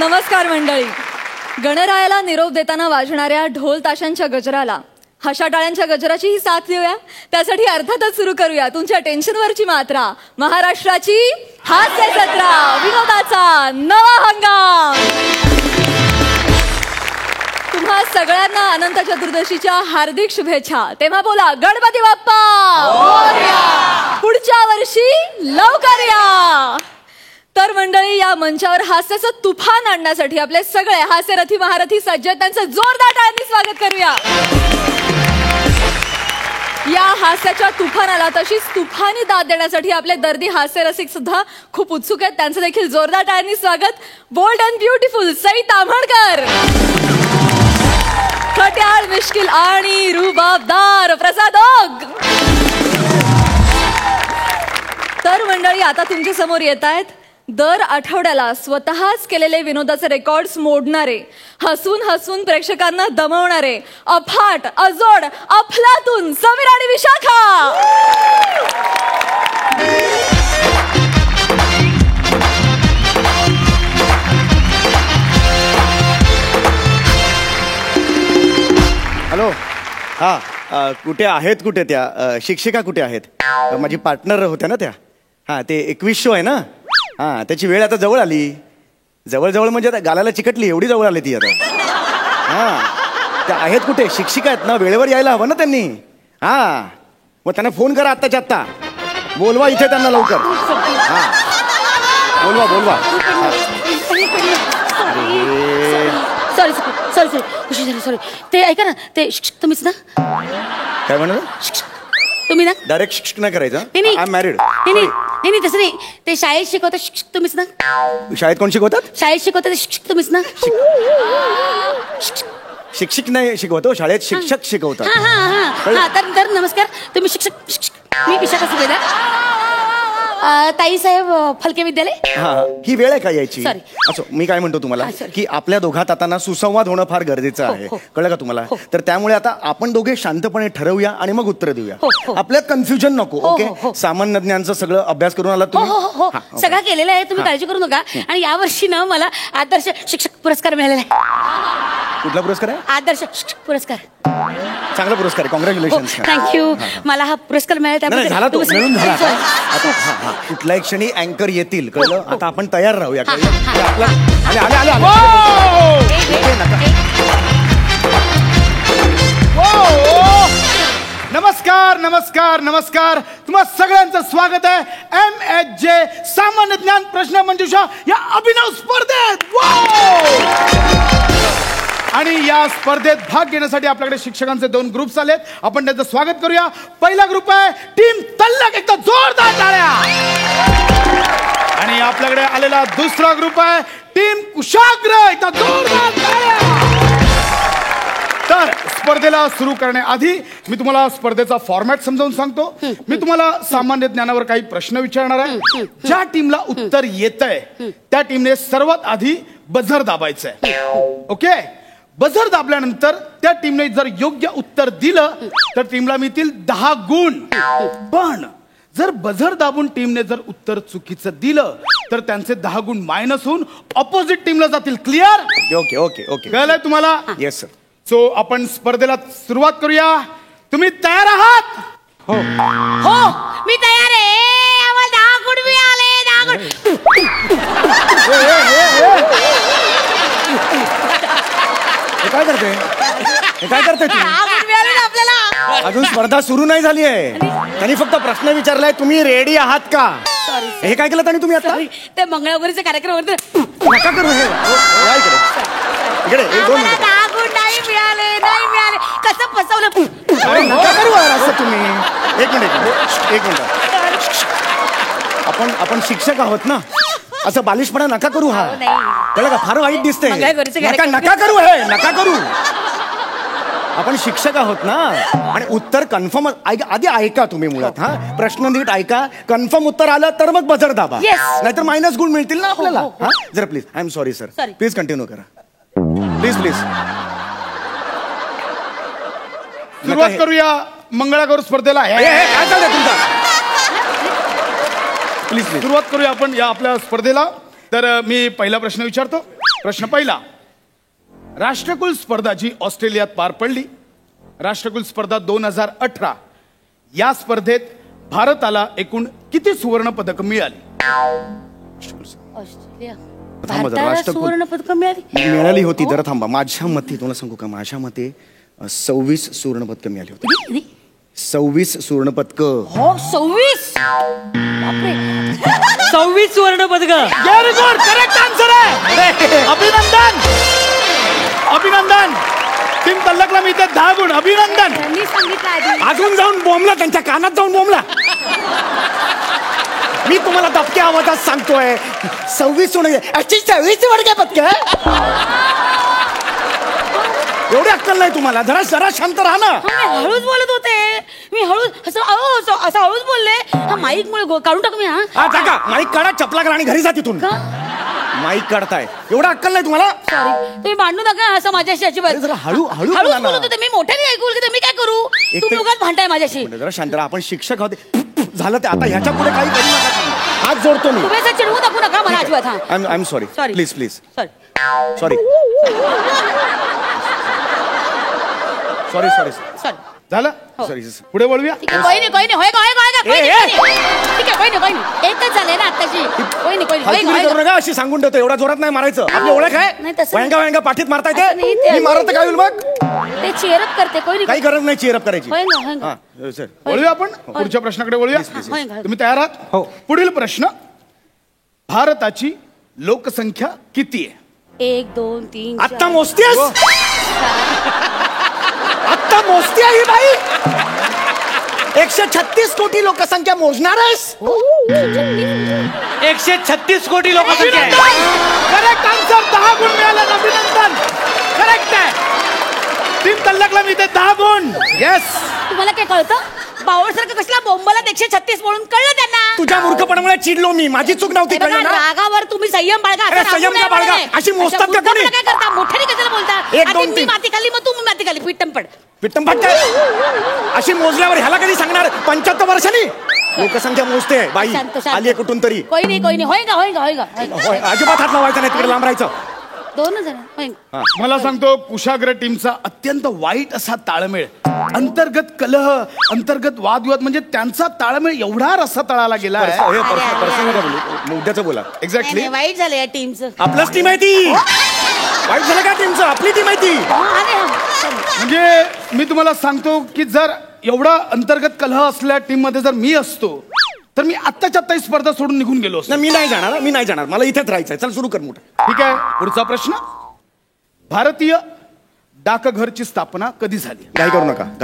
नमस्कार मंडळी. गणरायाला निरोप देताना वाजणाऱ्या ढोल ताशांच्या गजराला हशा टाळ्यांच्या गजराची ही साथ देऊया. त्यासाठी अर्थातच सुरू करूया तुमच्या टेन्शनवरची मात्रा. महाराष्ट्राची हास्य जत्रा, विनोदाचा नवा हंगाम. तुम्हा सगळ्यांना अनंत चतुर्दशीच्या हार्दिक शुभेच्छा. तेव्हा बोला गणपती बाप्पा मोरया. पुढच्या वर्षी लवकर या. तर मंडळी, या मंचावर हास्याचं तुफान आणण्यासाठी आपले सगळे हास्यरथी महारथी सज्ज आहेत. त्यांचं जोरदार टाळ्यांनी स्वागत करूया. या हास्याच्या तुफानाला तशीच तुफानी दाद देण्यासाठी आपले दर्दी हास्यरसिक सुद्धा खूप उत्सुक आहेत. त्यांचं देखील जोरदार टाळ्यांनी स्वागत. Bold and beautiful Sai Tamhankar, खट्याळ मिश्किल आणि रुबाबदार प्रसाद ओग. तर मंडळी, आता तुमच्या समोर येत आहेत दर आठवड्याला स्वतःच केलेले विनोदाचे रेकॉर्ड्स मोडणारे, हसून हसून प्रेक्षकांना दमवणारे, अफाट अजोड अफलातून समीर आणि विशाखा. हॅलो. हां, कुठे आहेत? कुठे त्या शिक्षिका कुठे आहेत? माझी पार्टनर होत्या ना त्या. हां, ते 21 शो आहे ना. हां, त्याची वेळ आता जवळ आली. जवळ म्हणजे आता गालाला चिकटली एवढी जवळ आली ती आता. हां, त्या आहेत कुठे? शिक्षिका आहेत ना, वेळेवर यायला हवं ना त्यांनी. हां, मग त्यांना फोन करा आत्ताच्या आत्ता. बोलवा इथे त्यांना लवकर. हां, बोलवा. सॉरी ते ऐका ना, ते तुम्हीच ना? काय म्हणा? तुम्ही ना? डायरेक्ट शिक्षक नाही करायचं. नाही, आय एम मॅरिड. नाही तसं नाही. ते शाळेत शिकवतात तुम्हीच ना? शाळेत कोण शिकवतात? शाळेत शिकवतात तुम्हीच ना? शिक्षक नाही शिकवतो, शाळेत शिक्षक शिकवतात. हा, तर नमस्कार. तुम्ही शिक्षक, मी विशाखा सुभेदार, ताई साहेब, फलके विद्यालय. हा, ही वेळ आहे का यायची? Sorry. असो, मी काय म्हणतो तुम्हाला की आपल्या दोघात आता ना सुसंवाद होणं फार गरजेचं आहे. कळलं का तुम्हाला? तर त्यामुळे आता आपण दोघे शांतपणे ठरवूया आणि मग उत्तर देऊया. आपल्यात कन्फ्युजन नको. ओके, सामान्य ज्ञानचं सगळं अभ्यास करून आला तुम्ही? हो, सगळं केलेलं आहे. तुम्ही काळजी करू नका. आणि यावर्षी ना मला आदर्श शिक्षक पुरस्कार मिळालेला आहे. कुठला पुरस्कार आहे? आदर्श शिक्षक पुरस्कार. चांगला पुरस्कार आहे. कॉंग्रॅच्युलेशन. थँक्यू. मला हा पुरस्कार मिळाला झाला तो मिळून झाला. आता कुठल्याही क्षणी अँकर येतील. कळलं? आता आपण तयार राहूया. नमस्कार. तुम्हा सगळ्यांचं स्वागत आहे MHJ सामान्य ज्ञान प्रश्न मंजुषा या अभिनव स्पर्धेत. आणि या स्पर्धेत भाग घेण्यासाठी आपल्याकडे शिक्षकांचे 2 ग्रुप्स आलेत. आपण त्यांचं स्वागत करूया. पहिला ग्रुप आहे टीम तल्लक, एकदा जोरदार टाळ्या. आणि आपल्याकडे आलेला दुसरा ग्रुप आहे टीम कुशाग्र, एकदा जोरदार टाळ्या. तर स्पर्धेला सुरू करण्याआधी मी तुम्हाला स्पर्धेचा फॉर्मॅट समजावून सांगतो. मी तुम्हाला सामान्य ज्ञानावर काही प्रश्न विचारणार आहे. ज्या टीमला उत्तर येतंय त्या टीमने सर्वात आधी बझर दाबायचंय. ओके, बझर दाबल्यानंतर त्या टीमने जर योग्य उत्तर दिलं तर टीमला मिळतील 10 गुण. पण जर बझर दाबून टीमने जर उत्तर चुकीचं दिलं तर त्यांचे 10 गुण मायनस होऊन ऑपोजिट टीमला जातील. क्लिअर? ओके. कळलंय तुम्हाला? Yes sir. सो आपण स्पर्धेला सुरुवात करूया. तुम्ही तयार आहात? हो, मी तयार आहे. आम्हाला 10 गुण मिळाले. 10 गुण. काय करते? आपल्याला अजून स्पर्धा सुरू नाही झाली आहे. त्यांनी फक्त प्रश्न विचारलाय, तुम्ही रेडी आहात का? हे काय केलं तुम्ही आता? ते मंगळागौरीचा कार्यक्रम होता. नका करू हे. इकडे 1-2 मिनिटं. 10 गुण नाही मिळाले. कसं फसवलं? नका करू असं तुम्ही. एक मिनिट. आपण शिक्षक आहोत ना, असं बालिशपणा नका करू. हा कळलं का? फार वाईट दिसतंय. नका करू हे. नका करू. आपण शिक्षक आहोत ना. आणि उत्तर कन्फर्म आधी ऐका तुम्ही मुळात. हा, प्रश्न नीट ऐका. कन्फर्म उत्तर आलं तर मग बझर दाबा, नाहीतर मायनस गुण मिळतील ना आपल्याला. हा, जरा please. I am sorry sir. Please continue करा. प्लीज. सुरुवात करूया मंगळागौर स्पर्धेला. काय चाललंय तुमचा? प्लीज सुरुवात करूया आपण या आपल्या स्पर्धेला. तर मी पहिला प्रश्न विचारतो. प्रश्न पहिला. राष्ट्रकुल स्पर्धा जी ऑस्ट्रेलियात पार पडली, राष्ट्रकुल स्पर्धा 2018, या स्पर्धेत भारताला एकूण किती सुवर्ण पदक मिळाली? ऑस्ट्रेलिया थांबा जरा, भारताला राष्ट्रकुल- सुवर्ण पदक मिळाली. मिळाली होती. जरा थांबा, माझ्या मते तुम्हाला सांगू का, माझ्या मते 26 सुवर्ण पदकं मिळाली होती. किती? 26 सुवर्ण पदकं. हो 26. बापरे. 26 सुवर्ण पदक. व्हेरी गुड, करेक्ट आन्सर आहे. अभिनंदन अभिनंदन. टीम तल्लकला मिळते 10 गुण. अभिनंदन. त्यांनी सांगितलं आधी. अजून जाऊन बोंबला, त्यांच्या कानात जाऊन बोंबला. मी तुम्हाला दबक्या आवाजात सांगतोय 26 सोनं 26 वडक्या पदकं. एवढी अक्कल नाही तुम्हाला. जरा जरा शांत राहा ना. मी हळूच बोलत होते. मी हळूच असं हळूच बोलले. हा माईक मुळे काढून टाकू मी. हा टाका माईक काढा, चपला करा आणि घरी जा तिथून. का? माईक काढताय, एवढा अक्कल नाही तुम्हाला. सॉरी, तुम्ही भांडू नका असं माझ्याशी अजिबात. अरे जरा हळू हळू बोला हळूच ना. बोलत होते मी. मोठ्याने ऐकू की मी काय करू? एक तुम्ही तर- उगाच भांडताय माझ्याशी. जरा शांत राहा. आपण शिक्षक होते. झालं ते आता ह्याच्या पुढे काही करू नका. हात जोडतो मी. तुम्ही असं चिडवू दाखवू नका मला अजिबात. हा I am sorry. Sorry. Please please sorry. Sorry sorry sorry sorry. झालं. हो. सॉरी. ठीक पुढे बोलूया. आहे, कोई नाही. होय का? कोई नाही. ठीक आहे, कोई नाही. एकच झालंय ना आत्ताची. कोई नाही. हलकी करू नका, अशी सांगून ठेवतो. एवढा जोरात नाही मारायचं. आपली ओळख नाही, आहे. तसं वयांगा वयांगा पाठीत मारता असं नाही, येते. ते- मी मारत काय होईल मग? ते चेअरअप करते. कोई नाही. काही गरज नाही चेअरअप करायची. होय ना. हा सर. बोलूया आपण पुढच्या प्रश्नाकडे बोलूया. होय का? तुम्ही तयार आहात? हो. पुढील प्रश्न. भारताची लोकसंख्या किती आहे? 1 2 3 आत्ता मोजतेस? आत्ता मोजते ही बाई. 136 कोटी लोकसंख्या मोजणार आहेस? 136 कोटी लोकसंख्या आहे. Correct answer. 10 गुण मिळाले. अभिनंदन. करेक्ट आहे. टीम तल्लकला मिळते 10 गुण. येस. तुम्हाला काय कळतं? बावळसारखं कसला बोंबाला 136 म्हणून कळलं त्यांना. तुझ्या मूर्खपणामुळे चिडलो मी. माझी चूक नव्हती. हे बघा, कळलं ना? रागावर तुम्ही संयम बाळगा. असं अरे, रागवू संयम नये का बाळगा? म्हणे. अशी मोजतात का मुद्दाम कोणी? काय करता? मोठ्याने कशाला बोलता? 1 आधी 2 मी 3 माती खाली, मग तू माती खाली. पिट्टम पड. पिट्टम फाटते. अशी मोजल्यावर ह्याला कधी सांगणार? 75 वर्षांनी लोकसंख्या मोजते बाई. शांत, शांत. आली कुठून तरी. कोई नाही. होय का? होय, अजिबात हात लावायचा नाही. तिकडे लांब राहायचं. 2 जण. होय का? मला सांगतो कुशाग्र टीमचा अत्यंत वाईट असा ताळमेळ, अंतर्गत कलह, अंतर्गत वादविवाद, म्हणजे त्यांचा ताळमेळ एवढा रस्सा तळाला गेला आहे. पर्सनल नका बोलू. मुद्द्याचं बोला. एक्झॅक्टली. नाही, वाईट झालं या टीमचं. आपलंच टीम आहे ती. वाईट झालं का टीमचं? आपली टीम आहे ती. म्हणजे मी तुम्हाला सांगतो की जर एवढा अंतर्गत कलह असल्या टीम मध्ये जर मी असतो तर मी आत्ताच्या आत्ता ही स्पर्धा सोडून निघून गेलो असतो. नाही, मी नाही जाणार. मला इथेच राहायचंय. चल सुरू कर मोठं. ठीक आहे. पुढचा प्रश्न. भारतीय डाकघरची स्थापना कधी झाली? घाई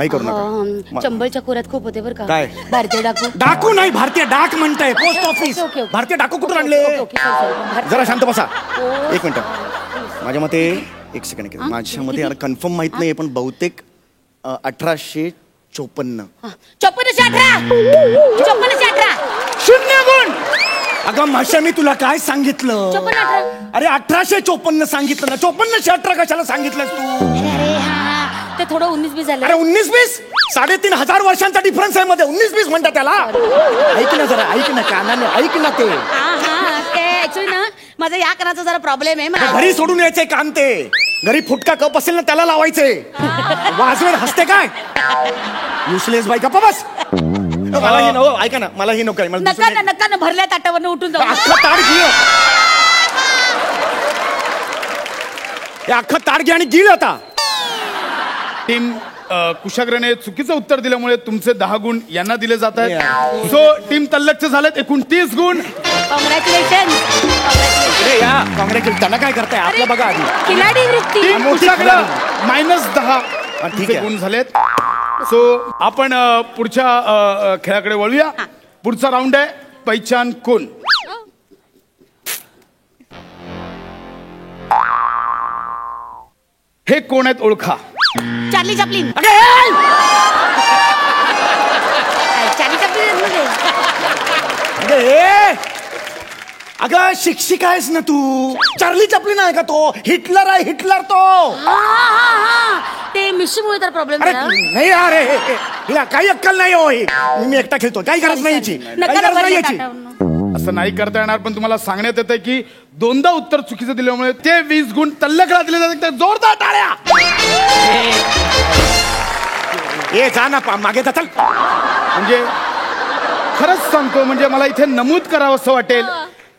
करू नका. चंबलच्या खोऱ्यात खूप होते बरं का. काय? भारतीय डाकू. डाकू नाही, भारतीय डाक म्हणताय. Post office. Okay, okay. भारतीय डाकू कुठून आणले? भारतीय- जरा शांत बसा. एक मिनिट. माझ्या मते एक सेकंड. माझ्या मते यार कन्फर्म माहित नाही, पण बहुतेक 1854. 5418. 0 गुण. अगं माशा, मी तुला काय सांगितलं? 5418. अरे 1854 सांगितलं ना. 5418 कशाला सांगितलंस तू? अरे हा, ते थोडं 19-20 झालं. अरे 19-20 3,500 वर्षांचा डिफरन्स आहे मध्ये. 19-20 म्हणतात त्याला. ऐक ना जरा, ऐक ना कानाने, ऐक ना. ते हा, ते ऍक्च्युली ना माझा या कानाचा जरा प्रॉब्लेम आहे. मला घरी सोडून यायचे कान. ते घरी फुटका कप असेल ना त्याला लावायचे. वाजवेल हसते काय? युसलेस बाई का बस. मलाही नको. ऐका ना, मलाही नको आहे. मला दुसरं नका ना भरल्या ताटावरनं उठून जाऊ. अख्खं ताट घे. हे अख्खं ताट घे आणि गिळ आता. टीम कुशाग्रने चुकीचं उत्तर दिल्यामुळे तुमचे 10 गुण यांना दिले जात आहेत. Yeah. सो टीम तल्लकचे झालेत एकूण 30 गुण. कॉंग्रॅच्युलेशन. अरे या काँग्रेस त्यांना काय करताय आपलं बघा आधी. खिलाडी वृत्ती. टीम मोठी कुशाग्र खिलाडी. -10 ठीक तुमचे आहे. गुण झालेत. सो आपण पुढच्या खेळाकडे वळूया. पुढचा राऊंड आहे पहिचान कोण. हे कोण आहेत ओळखा. Charlie Chaplin. अगे, ए! चार्ली चॅपलिन मध्ये. अगे, ए! अगं शिक्षिका आहेस ना तू. चार्ली चॅपलिन आहे का तो? हिटलर आहे, हिटलर तो. हा. ते मिशीमुळे तर प्रॉब्लेम अरे झाला. नाही अरे हिला काही अक्कल नाही हो. मी एकटा खेळतो. काही गरज नाही याची. काही नका गरज नाही भरल्या याची. ताटावरनं. असं नाही करता येणार, पण तुम्हाला सांगण्यात येतं की दोनदा उत्तर चुकीचं दिल्यामुळे ते 20 गुण तल्लकला दिले जातात. तर जोरदार टाळ्या. ए जा ना मागे जा, चल. म्हणजे खरंच सांगतो, म्हणजे मला इथे नमूद करावं असं वाटेल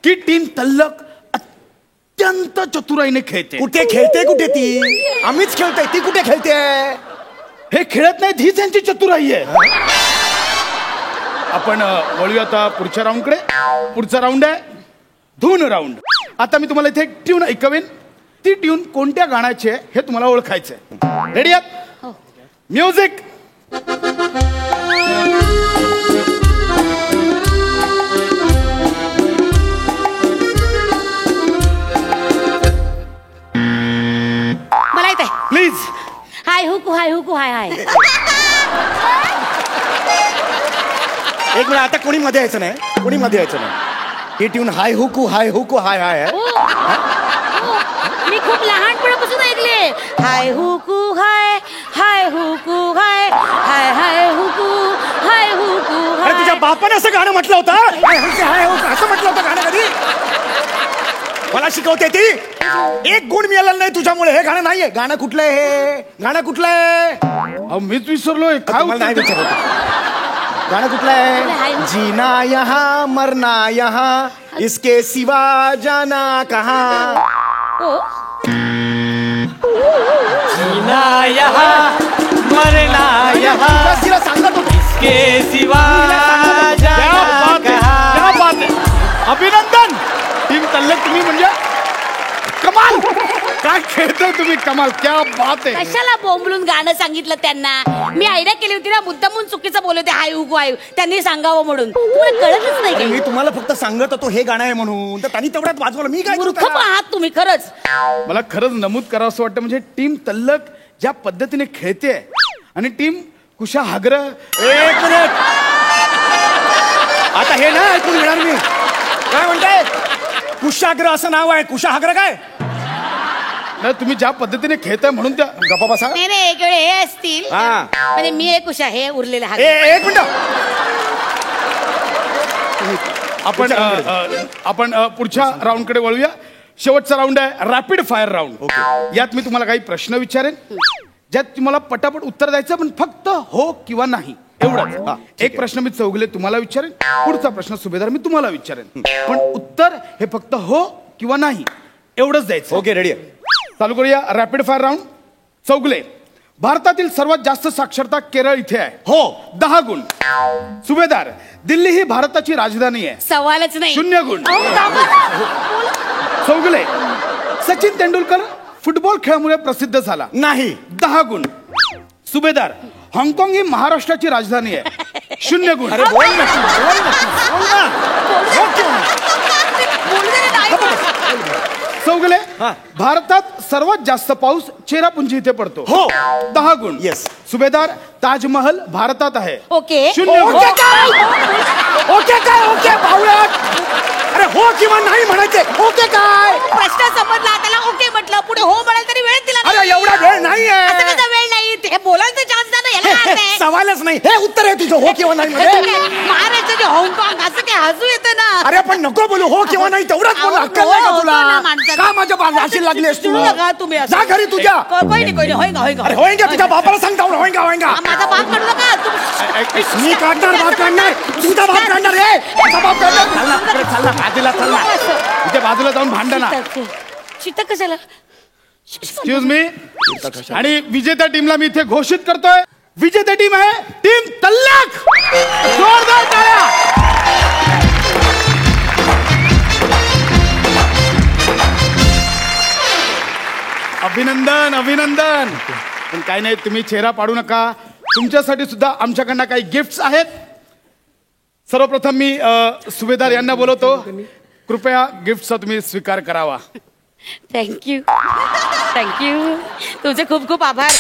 की टीम तल्लक अत्यंत चतुराईने खेळते. कुठे खेळते, कुठे ती? आम्हीच खेळतोय, ती कुठे खेळते? हे खेळत नाहीत, ही त्यांची चतुराई आहे. आपण वळूया आता पुढच्या राऊंडकडे. पुढचा राऊंड आहे धून राऊंड. आता मी तुम्हाला इथे एक ट्यून ऐकवेन. ती ट्यून कोणत्या गाण्याची आहे हे तुम्हाला ओळखायचंय. रेडी आहात? म्युझिक. मला येत आहे. प्लीज. हाय हुकू हाय हुकू हाय हाय. एक मिनिट, आता कोणी मध्ये यायचं नाही, कोणी मध्ये यायचं नाही. ही ट्यून हाय हुकू हाय हुकू हाय हाय आहे. मी खूप लहानपणापासून ऐकले. हाय हुकू हाय हाय हुकू हाय हाय हाय हुकू हाय हुकू अरे तुझ्या हाय. बापाने असं गाणं म्हटलं होतं? हाय हुकू हाय हुकू असं म्हटलं होतं गाणं कधी? मला शिकवते ती. एक गुण मिळाला नाही तुझ्यामुळे. हे गाणं नाहीये. गाणं कुठलं आहे हे? गाणं कुठलं आहे? अहो मीच विसरलोय. काय मला नाही उत्तर? विचारत. गाणं कुठलं आहे? जीना यहाँ मरना यहाँ इसके सिवा जाना कहाँ. ओ, जीना यहाँ मरना यहाँ तिला सांगत होतो. के सिवा क्या जाना बात आहे, कहाँ. क्या बात आहे. अभिनंदन. टीम तल्लक तुम्ही म्हणजे कमाल. काय खेळताय तुम्ही, कमाल. क्या बात आहे. कशाला बोंबलून गाणं सांगितलं त्यांना. मी आयडिया केली होती ना, मुद्दामून चुकीचं बोलवते हाय हुकू हाय. त्यांनी सांगावं म्हणून. तुम्हाला कळतच नाही अरे काही. मी तुम्हाला फक्त सांगत होतो हे गाणं आहे म्हणून, तर त्यांनी तेवढ्यात वाजवलं. मी काय करू मूर्ख त्याला? आहात तुम्ही खरंच. मला खरंच नमूद करावं असं वाटतं, म्हणजे टीम तल्लक ज्या पद्धतीने खेळते आणि टीम कुशा हागर. एक मिनिट, आता हे ना ऐकून घेणार मी. काय म्हणताय? कुशाग्र असं नाव आहे. कुशाग्र काय? नाही, तुम्ही ज्या पद्धतीने खेळताय म्हणून त्या गप्पा बसा. नाही नाही, एक वेळ हे असतील. हा. म्हणजे मी एक उषा हे उरलेले हात. एक मिनिट. आपण पुढच्या राऊंडकडे वळूया. शेवटचा राऊंड आहे रॅपिड फायर राऊंड. यात मी तुम्हाला काही प्रश्न विचारेन, ज्यात तुम्हाला पटापट उत्तर द्यायचं, पण फक्त हो किंवा नाही एवढंच. एक प्रश्न मी चौगले तुम्हाला विचारेन, पुढचा प्रश्न सुभेदार मी तुम्हाला विचारेन, पण उत्तर हे फक्त हो किंवा नाही एवढंच द्यायचं. ओके, रेडी आहे. चालू करूया रॅपिड फायर राऊंड. चौगले, भारतातील सर्वात जास्त साक्षरता केरळ इथे आहे. हो. 10 गुण. सुभेदार, दिल्ली ही भारताची राजधानी आहे. सवालच नाही. 0 गुण. अहो, दाबा. चौगले, सचिन तेंडुलकर फुटबॉल खेळामुळे प्रसिद्ध झाला. नाही. 10 गुण. सुभेदार, हाँगकाँग ही महाराष्ट्राची राजधानी आहे. 0 गुण. अरे बोल ना, बोल ना, बोल ना. हो किंवा नाही? बोलू दे ना, नाही. चौगले, हा. भारतात सर्वात जास्त पाऊस चेरापुंजी इथे पडतो. हो. 10 गुण. Yes. सुभेदार, ताजमहल भारतात आहे. ओके. 0 गुण. ओके काय? ओके काय? ओके बावळट. अरे हो किंवा नाही म्हणायचे. ओके काय? प्रश्न समजला, त्याला ओके म्हटलं, पुढे हो म्हणाल तरी वेळ दिला अरे नाही. एवढा वेळ नाहीये. आता कसा वेळ नाही, ते बोलायचं चान्स द्या ना, याला काय अर्थ आहे? सवालच नाही. हे उत्तर आहे तुझं हो किंवा नाही असं काय, मध्ये. महाराष्ट्राचे हाँगकाँग असं काय हसू येतं ना. अरे पण नको बोलू हो किंवा नाही, तेवढाच बोल. अहो, अक्कल नाही का हो, तुला? हो ना, माणसाला. का माझ्या बाजाशी लागलीस तू? चिडू नका तुम्ही असं. जा घरी तुझ्या. कोई नाही होईगा होईगा. अरे होईगा, तुझ्या बापाला सांगता होईगा होईगा. हा, माझा बाप काढू नका तुम्ही. मी काढणार, बाप काढणार. तुझा बाप काढणार रे. माझा बाप काढणार. चालला, इकडे चालला, बाजूला चालला. इथे बाजूला जाऊन भांडणा. चित्त कशाला? Excuse me. आणि विजेत्या टीमला मी इथे घोषित करतोय. विजेता टीम आहे टीम तल्लक. जोरदार टाळ्या. अभिनंदन, अभिनंदन. पण काही नाही, तुम्ही चेहरा पाडू नका. तुमच्यासाठी सुद्धा आमच्याकडनं काही गिफ्ट्स आहेत. सर्वप्रथम मी सुभेदार यांना बोलवतो. कृपया गिफ्टचा तुम्ही स्वीकार करावा. थँक्यू थँक्यू, तुमचे खूप खूप आभार.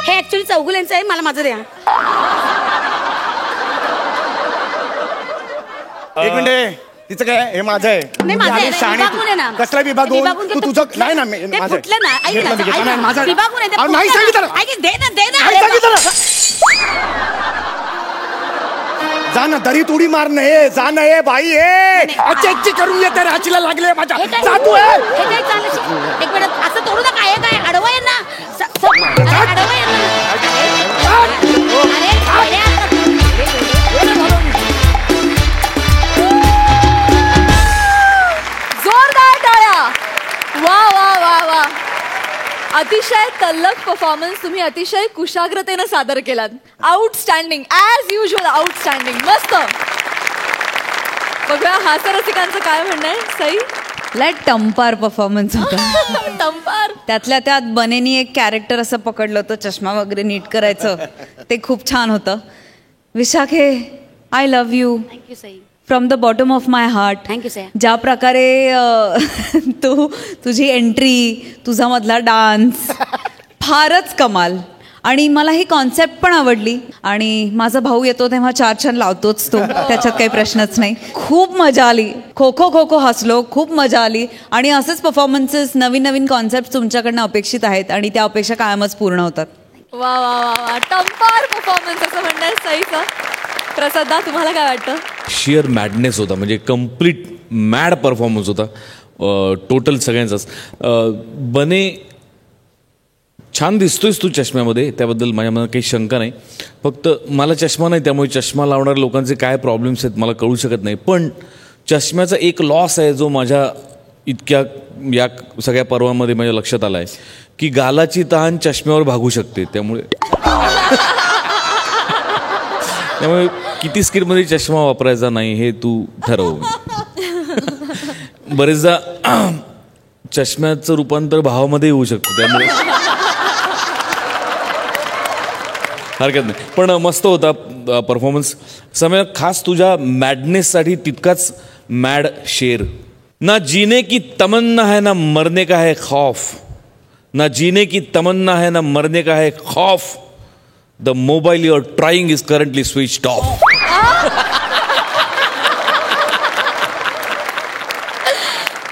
हे ऍक्च्युली चौगुल्यांचं आहे, मला माझं द्या. एक मिनिट, तिचं काय? हे माझं आहे. नाही, माझं आहे. आली शहाणी विभागून आहे ना. तू. कसला विभागून? विभागून तू ते तुझं फुटलं. नाही ना, ते माझं फुटलं ना. ऐक घेतलं ना, मी, घेतलं. ऐक नाही, ना. माझं विभागून आहे ते अहो, नाही फुटलं सांगितलं ना. ना. ऐक, दे ना, दे ना. नाही सांगितलं ना. जा ना दरीत उडी मार नये जा नये बाई अच्छी करून येते राशीला लागले माझ्या हे काय? जा तू हे काय चाललं? एक मिनिट असं तोडू नका. हे काय आडवं आहे ना? आडवं आहे ना? अरे, जोरदार टाळ्या. वा वा वा वा. अतिशय तल्लख परफॉर्मन्स तुम्ही अतिशय कुशाग्रतेनं सादर केलात. Outstanding as usual. आउटस्टँडिंग मस्त. बघूया हास्यरसिकांचं काय म्हणणं आहे. सई लाईक टंपार परफॉर्मन्स होता. टंपार. त्यातल्या त्यात बनेनी एक कॅरेक्टर असं पकडलं होतं, चष्मा वगैरे नीट करायचं, ते खूप छान होतं. विशाखे, I love you thank you Sai. From the bottom of my heart. Thank you Sai. ज्या प्रकारे तुझी एंट्री, तुझा मधला डान्स फारच कमाल. आणि मला ही कॉन्सेप्ट पण आवडली. आणि माझा भाऊ येतो तेव्हा 4 छान लावतोच तो, त्याच्यात काही प्रश्नच नाही. खूप मजा आली. खो खो हसलो, खूप मजा आली. आणि असेच परफॉर्मन्सेस, नवीन नवीन कॉन्सेप्ट तुमच्याकडनं अपेक्षित आहेत आणि त्या अपेक्षा कायमच पूर्ण होतात. वा वा वा वा. टंपार परफॉर्मन्स असं म्हणणं आहे सईचं. प्रसादा, तुम्हाला काय वाटतं? शिअर मॅडनेस होता, म्हणजे कम्प्लीट मॅड परफॉर्मन्स होता टोटल सगळ्यांचाच. बने छान दिसतोयस तू चष्म्यामध्ये, त्याबद्दल माझ्या मनात काही शंका नाही. फक्त मला चष्मा नाही, त्यामुळे चष्मा लावणाऱ्या लोकांचे काय प्रॉब्लेम्स आहेत मला कळू शकत नाही. पण चष्म्याचा एक लॉस आहे जो माझ्या इतक्या या सगळ्या पर्वामध्ये माझ्या लक्षात आला आहे की गालाची तहान चष्म्यावर भागू शकते. त्यामुळे किती स्किनमध्ये चष्मा वापरायचा नाही हे तू ठरव. बरेचदा चष्म्याचं रूपांतर भावामध्ये होऊ शकतं, त्यामुळे हरकत नाही. पण मस्त होता परफॉर्मन्स. समय खास तुझ्या मॅडनेससाठी तितकाच मॅड शेर. ना जीने की तमन्ना है ना मरने का है खौफ, ना जीने की तमन्ना है ना मरने का है खौफ. The mobile you are trying is currently switched off.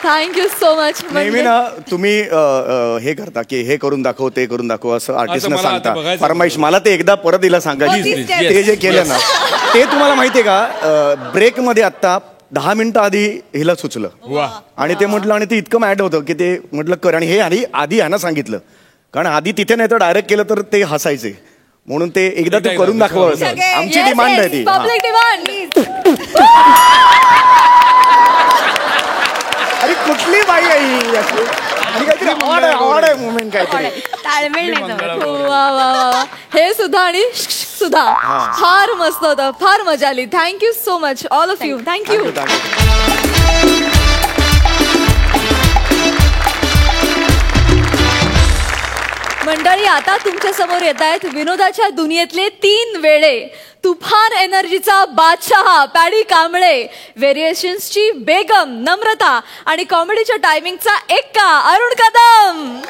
Thank you so much. नेहमी ना तुम्ही हे करता की हे करून दाखव ते करून दाखव असं आर्टिस्टना मला आता सांगता. बघायचं. फरमाईश मला ते एकदा परत दिला सांगायची. Please, ते जे केलं ना ते तुम्हाला माहितीये का, ब्रेकमध्ये आत्ता 10 मिनिटं आधी हिला सुचलं आणि ते म्हटलं आणि ते इतकं मॅड होतं की ते म्हटलं कर. आणि हे आधी ह्यानं सांगितलं, कारण आधी तिथे नाही तर डायरेक्ट केलं तर ते हसायचे, म्हणून ते एकदा ते करून दाखव असं आमची डिमांड आहे ती. Public demand. अरे कुठली बाई आहे ही अशी? आणि काहीतरी आवड आहे मुवमेंट काहीतरी. ताळमेळ नाही जमत. वा वा वा. हे सुद्धा आणि सुद्धा फार मस्त होतं. फार मजा आली. Thank you so much all of you. Thank you. मंडळी, आता तुमच्या समोर येत आहेत विनोदाच्या दुनियेतले 3 वेळे. तुफान एनर्जीचा बादशहा पॅडी कांबळे, व्हेरिएशन्सची बेगम नम्रता आणि कॉमेडीच्या टायमिंगचा एक्का अरुण कदम.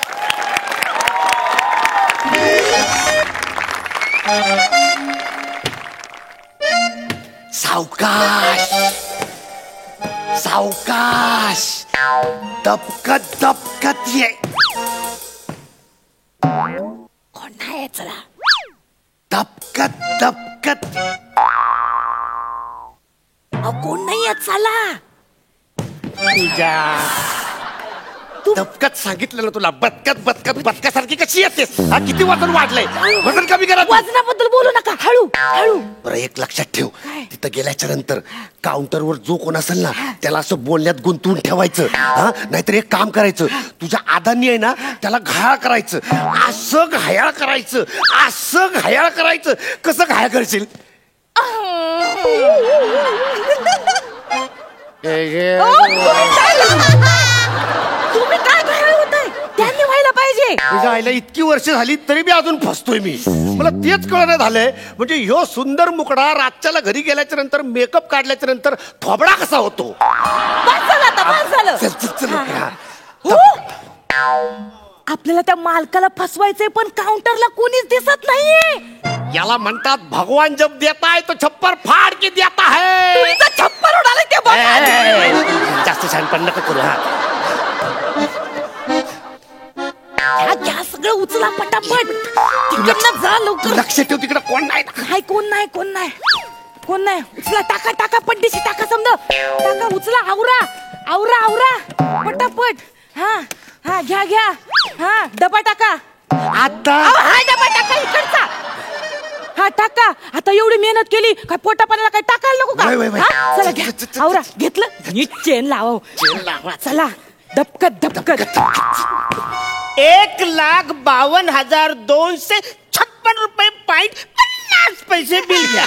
सावकाश सावकाश, दबकत दबकत ये. कोण नाही चला. दबकत दबकत. कोण नाही येत चला. दबकत सांगितलं ना तुला. बदकत बदकत बदकासारखी कशी येतेस? हा किती वजन वाढलंय? वजन कमी करा. वजनाबद्दल बोलू नका. हळू हळू. बरं एक लक्षात ठेव, तिथं गेल्याच्या नंतर काउंटरवर जो कोण असेल ना त्याला असं बोलण्यात गुंतवून ठेवायचं. हा, नाहीतर एक काम करायचं, तुझ्या आदानी आहे ना त्याला घायाळ करायचं. असं घायाळ करायचं, असं घायाळ करायचं. कसं घायाळ करशील? तुम्ही काय घायल होताय? त्यांनी व्हायला पाहिजे. तुझ्या आईला इतकी वर्ष झाली तरी बी अजून फसतोय मी. मला तेच कळणं झालंय, म्हणजे ह्यो सुंदर मुकडा रातच्याला घरी गेल्याच्या नंतर मेकअप काढल्याच्या नंतर थोबडा कसा होतो? बस झालं आता, बस झालं. चल, चल, चल. हा. आपल्याला त्या मालकाला फसवायचंय पण काउंटरला कोणीच दिसत नाहीये. याला म्हणतात भगवान जब देता है तो छप्पर फाड़ के देता है. तुमचं छप्पर उडालं ते बघा. जास्त छानपण नका करू. हा, घ्या सगळं उचला पटापट. तिकडनं जा लवकर. लक्ष ठेव तिकडे कोण नाही. काय कोण नाही कोण नाही. कोण नाही उचला टाका टाका पड्डीशी टाका समजा टाका उचला आवरा आवरा आवरा पटापट हा हा घ्या घ्या हा डबा टाका आता हा डबा टाका इकडचा हा टाका आता एवढी मेहनत केली काय पोटा पाण्याला काय टाकायला नको वय, वय, वय. का हा? चला घ्या आवरा घेतलं नीट चेन लावा चला दपकत दपकत 1,52,256 रुपये पॉइंट 50 पैसे बिल घ्या.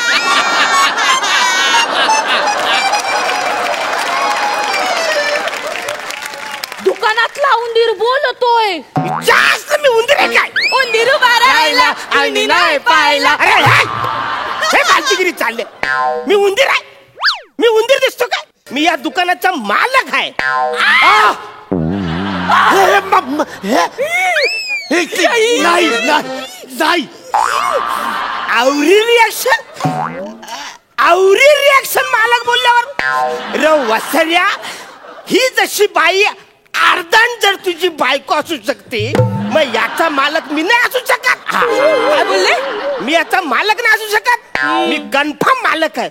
दुकानातला उंदीर बोलतोय जास्त मी उंदीर आहे काय? उंदीर बारायला आणि नाही पाहिला अरे हे फालतूगिरी चालले. मी उंदीर आहे? मी उंदीर दिसतो काय? मी या दुकानाचा मालक आहे. नाही नाही आवरी रिॲक्शन मालक बोलल्यावर र वसर्या ही जशी बाई अर्धान जर तुझी बायको असू शकते मग याचा मालक मी नाही असू शकत. काय बोलले मी याचा मालक नाही असू शकत. मी कन्फर्म मालक आहे.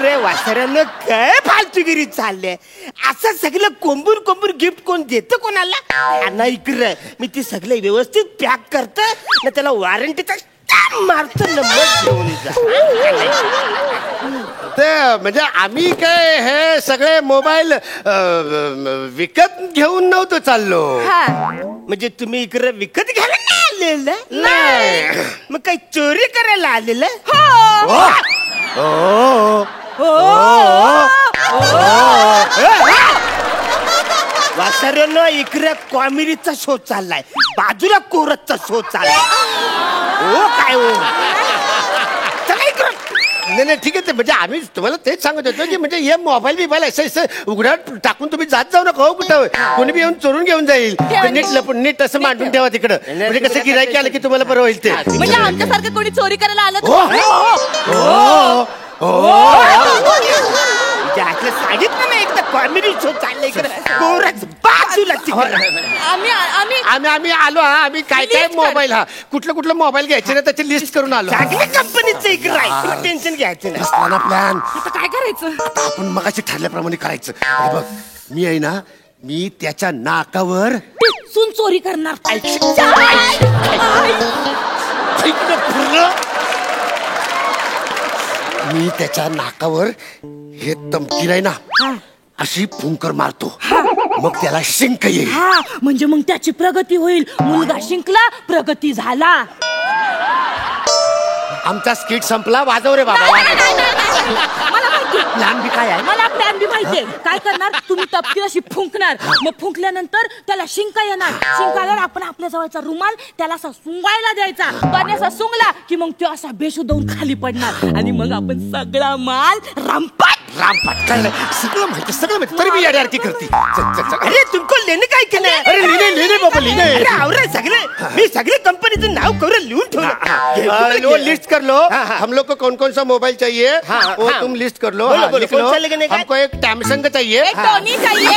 रे वासऱ्यानं काय फालतूगिरी चालले. असं सगळं कोंबून कोंबून गिफ्ट कोण देतं कोणाला. नाही इकडे मी ती सगळे व्यवस्थित पॅक करतं ना त्याला वॉरंटीचा मारत नंबर घेऊन जा. ते म्हणजे आम्ही काय हे सगळे मोबाईल विकत घेऊन नव्हतो चाललो. म्हणजे तुम्ही इकडे विकत घ्यायला नाही आलेलं. नाही मग काही चोरी करायला आलेलं. वासऱ्यानं इकडे कॉमेडीचा शो चाललाय बाजूला कोरतचा शो चाललाय. हो काय हो चला इकडं. नाही ठीक आहे ते म्हणजे आम्ही तुम्हाला तेच सांगत होतो की म्हणजे हे मोबाईल बिबाईल असं उघड्यात टाकून तुम्ही जात जाऊ नका हो कुठं कोणी बी येऊन चोरून घेऊन जाईल. नीट लपून नीट असं मांडून ठेवा तिकडं म्हणजे कसं गिरायकी आलं की तुम्हाला बरं होईल ते. म्हणजे आमच्यासारखं कोणी चोरी करायला आलं सांगितलं ना एकदा कॉमेडी शो चाललाय इकडे कोरच बाजूला आम्ही आम्ही आम्ही आलो हा आम्ही काय काय मोबाईल हा कुठलं मोबाईल घ्यायचे ना त्याची लिस्ट करून आलो. चांगल्या कंपनीचं इकडे टेन्शन घ्यायचं नाही. प्लॅन आता काय करायचं आता आपण मगाशी ठरल्याप्रमाणे करायचं. हे बघ मी आहे ना मी त्याच्या नाकावर सून चोरी करणार मी त्याच्या नाकावर हे तमकीर आहे ना अशी फुंकर मारतो मग त्याला शिंक येईल. म्हणजे मग त्याची प्रगती होईल. मुलगा शिंकला प्रगती झाला. आमचा स्किट संपला वाजव रे बाबा. मला माहिती प्लॅन बी काय आहे. मला प्लॅन बी माहितीये काय करणार तुम्ही तपकीर अशी फुंकणार मग फुंकल्यानंतर त्याला शिंका येणार. शिंका आल्यावर आपण आपल्या जवळचा रुमाल त्याला असा सुंगायला द्यायचा. पाणी असा सुंगला की मग तो असा बेशुद्ध होऊन खाली पडणार आणि मग आपण सगळा माल रामपाट कळलं सगळं माहिती तरी मी याडी करते. अरे तुमको लेणे काय केलं. अरे लिहिणे बाबा लिहिणे. अरे आवरे सगळे मी सगळे कंपनीचं नाव कवर लिहून ठेवलं. वो लिस्ट कर लो हम लोग को कौन कौन सा मोबाइल चाहिए वो तुम लिस्ट कर लो. लिख लो हमको एक सैमसंग चाहिए. टोनी चाहिए.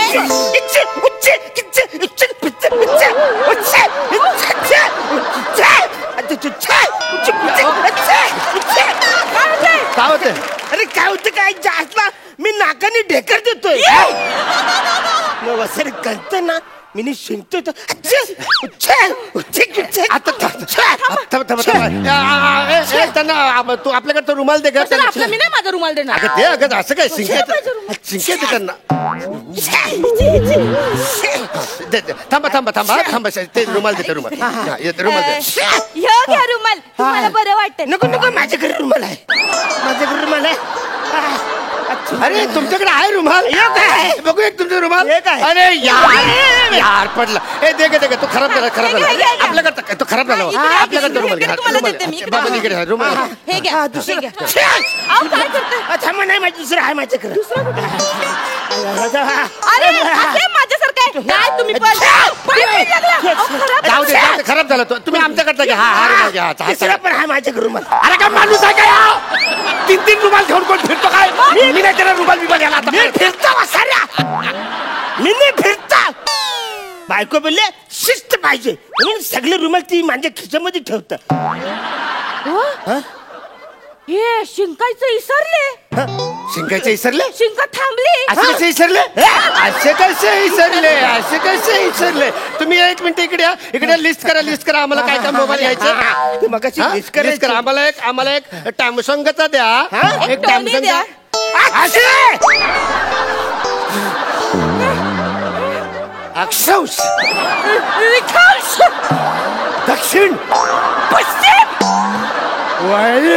काय होते. अरे काय होतं काय जास्तला मी नाकाने ढेकर देतोय. वसरे कळत ना मी शिंकतोय त्यांना तू आपल्याकडे तो रुमाल दे का. मी नाही माझा रुमाल देणार. ते अगं असं काय शिंके त्यांना. थांबा ते रुमाल देते रुमाल घ्या रुमाल तुम्हाला बरं वाटतं. नको माझ्या घरी रुमाल आहे. माझ्या घरी रुमाल आहे. अरे तुमच्याकडे आहे रुमाल. बघू एक तुमचा रुमाल. अरे यार पडला. दे तो खराब झाला आपल्याकडे तो खराब झाला. आपल्याकडे रुमाल घ्या. बाबा इकडे रुमाल हे घ्या दुसरं घ्या. काय करते थांबा नाही माझं दुसरं आहे माझ्याकडे. अरे माझ्यासारखं आहे काय तुम्ही पण जाऊ दे खराब झाला तो. तुम्ही आमच्याकडचा घ्या. हा रुमाल घ्या. दुसरा पण आहे माझ्याकडे रुमाल. अरे काय माणूस आहे का. 3 रुमाल घेऊन कोण फिरतो काय. मी नाही त्याला रुमाल बिमाल घ्यायला. मी फिरता वासाऱ्या मी नाही फिरता. बायको बोलले शिस्त पाहिजे म्हणून सगळे रुमाल ती माझ्या खिशामध्ये ठेवतात. हे शिंकायचं इसरले. शिंकायचे विसरले शिंका थांबली. असे कसे विसरले असे कसे विसरले तुम्ही एक मिनिट इकडे या. इकडे लिस्ट करा आम्हाला काय काय मोबाईल घ्यायचं ते मगाशी list करायची. लिस्ट करा. आम्हाला एक टॅमसंगचा द्या. एक टोनी द्या. अक्षांश विकास. दक्षिण पश्चिम. वायव्य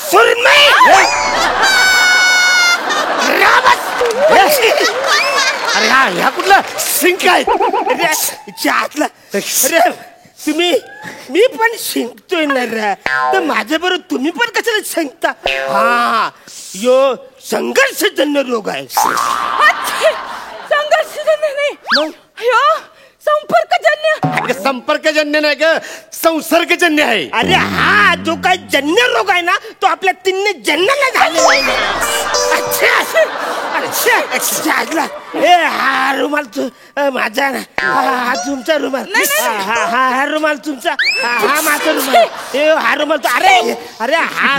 सुरमई अरे ह्या कुठला सिंक आहे अरे तुम्ही मी पण शिंकतोय ना रे, तर माझ्या बरोबर तुम्ही पण कशाला शिंकता? हा यो संघर्षजन्य रोग आहे. संघर्षजन्य नाही. ह्यो संपर्कजन्य. संपर्कजन्य नाही ग, संसर्गजन्य आहे. अरे हा जो काय जन्य रोग आहे ना, तो आपल्या तिन्ही जन्याला झालेला आहे ना. ए हा रुमाल माझा ना, हा तुमचा रुमाल. हा रुमाल तुमचा, हा माझा रुमाल. ए हा रुमाल तो. अरे अरे हा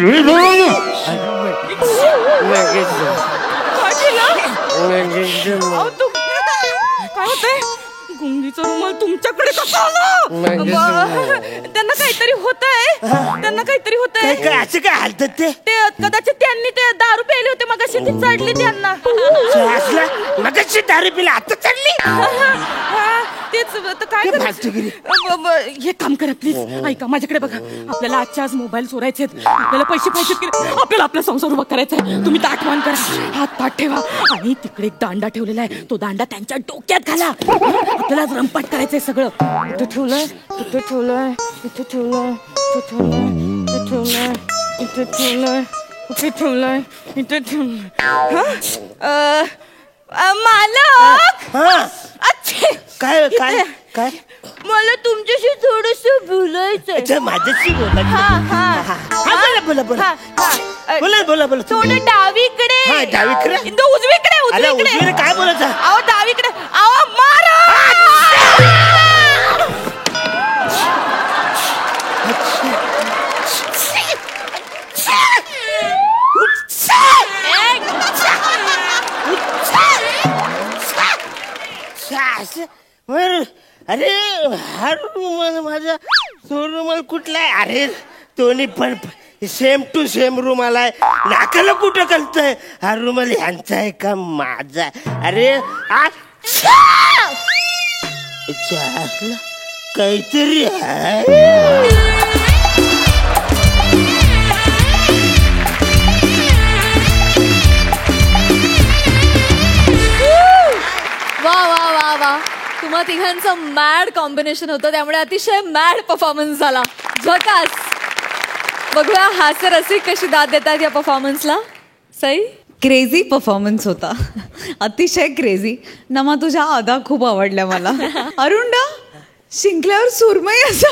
काय होतंय? गुंगीचा रुमाल तुमच्याकडे कसा आला? त्यांना काहीतरी होतंय. काय असं काय हालतात ते? ते कदाचित त्यांनी ते दारू प्यायले होते मग अशी ती चढली त्यांना. मगाशी दारू पिला आता चढली. तेच तर काय फालतूगिरी. हे काम करा प्लीज. ऐका माझ्याकडे बघा. आपल्याला आजच्या आज मोबाईल चोरायचे आहेत, आपल्याला पैसे पाहिजेत की आपल्याला आपला संसार उभा करायचा आहे. तुम्ही ताटवान करा, हात पाठ ठेवा आणि तिकडे एक दांडा ठेवलेला आहे, तो दांडा त्यांच्या डोक्यात घाला. आपल्याला रंपाट करायचंय सगळं. इथे ठेवलंय, इथे ठेवलंय, इथे ठेवलंय, इथे ठेवलंय, इथे ठेवलंय, इथे ठेवलंय, इथे ठेवलंय, इथे ठेवलंय. मालक. अच्छा काय काय काय मला तुमच्याशी थोडस बोलायचंय. माझ्याशी बोला. थोडं डावीकडे. डावीकडे उजवीकडे काय बोलायचं? अहो डावीकडे. अहो मारा. अरे हा रुमाल माझा, तो रुमाल कुठला आहे? अरे दोन्ही पण सेम टू सेम रुमाल आहे. नाकाला कुठं कळतंय? हा रुमाल ह्यांचा आहे का माझा? अरे काहीतरी आहे. वा वा वा वा, तुम्हा तिघांचं मॅड कॉम्बिनेशन होतं, त्यामुळे अतिशय मॅड परफॉर्मन्स झाला. झकास. बघूया हास्य रसिक कशी दाद देतात या परफॉर्मन्सला. सई. क्रेझी परफॉर्मन्स होता, अतिशय क्रेझी. नमा तुझ्या अदा खूप आवडल्या मला. अरुंड शिंकल्यावर सुरमई असं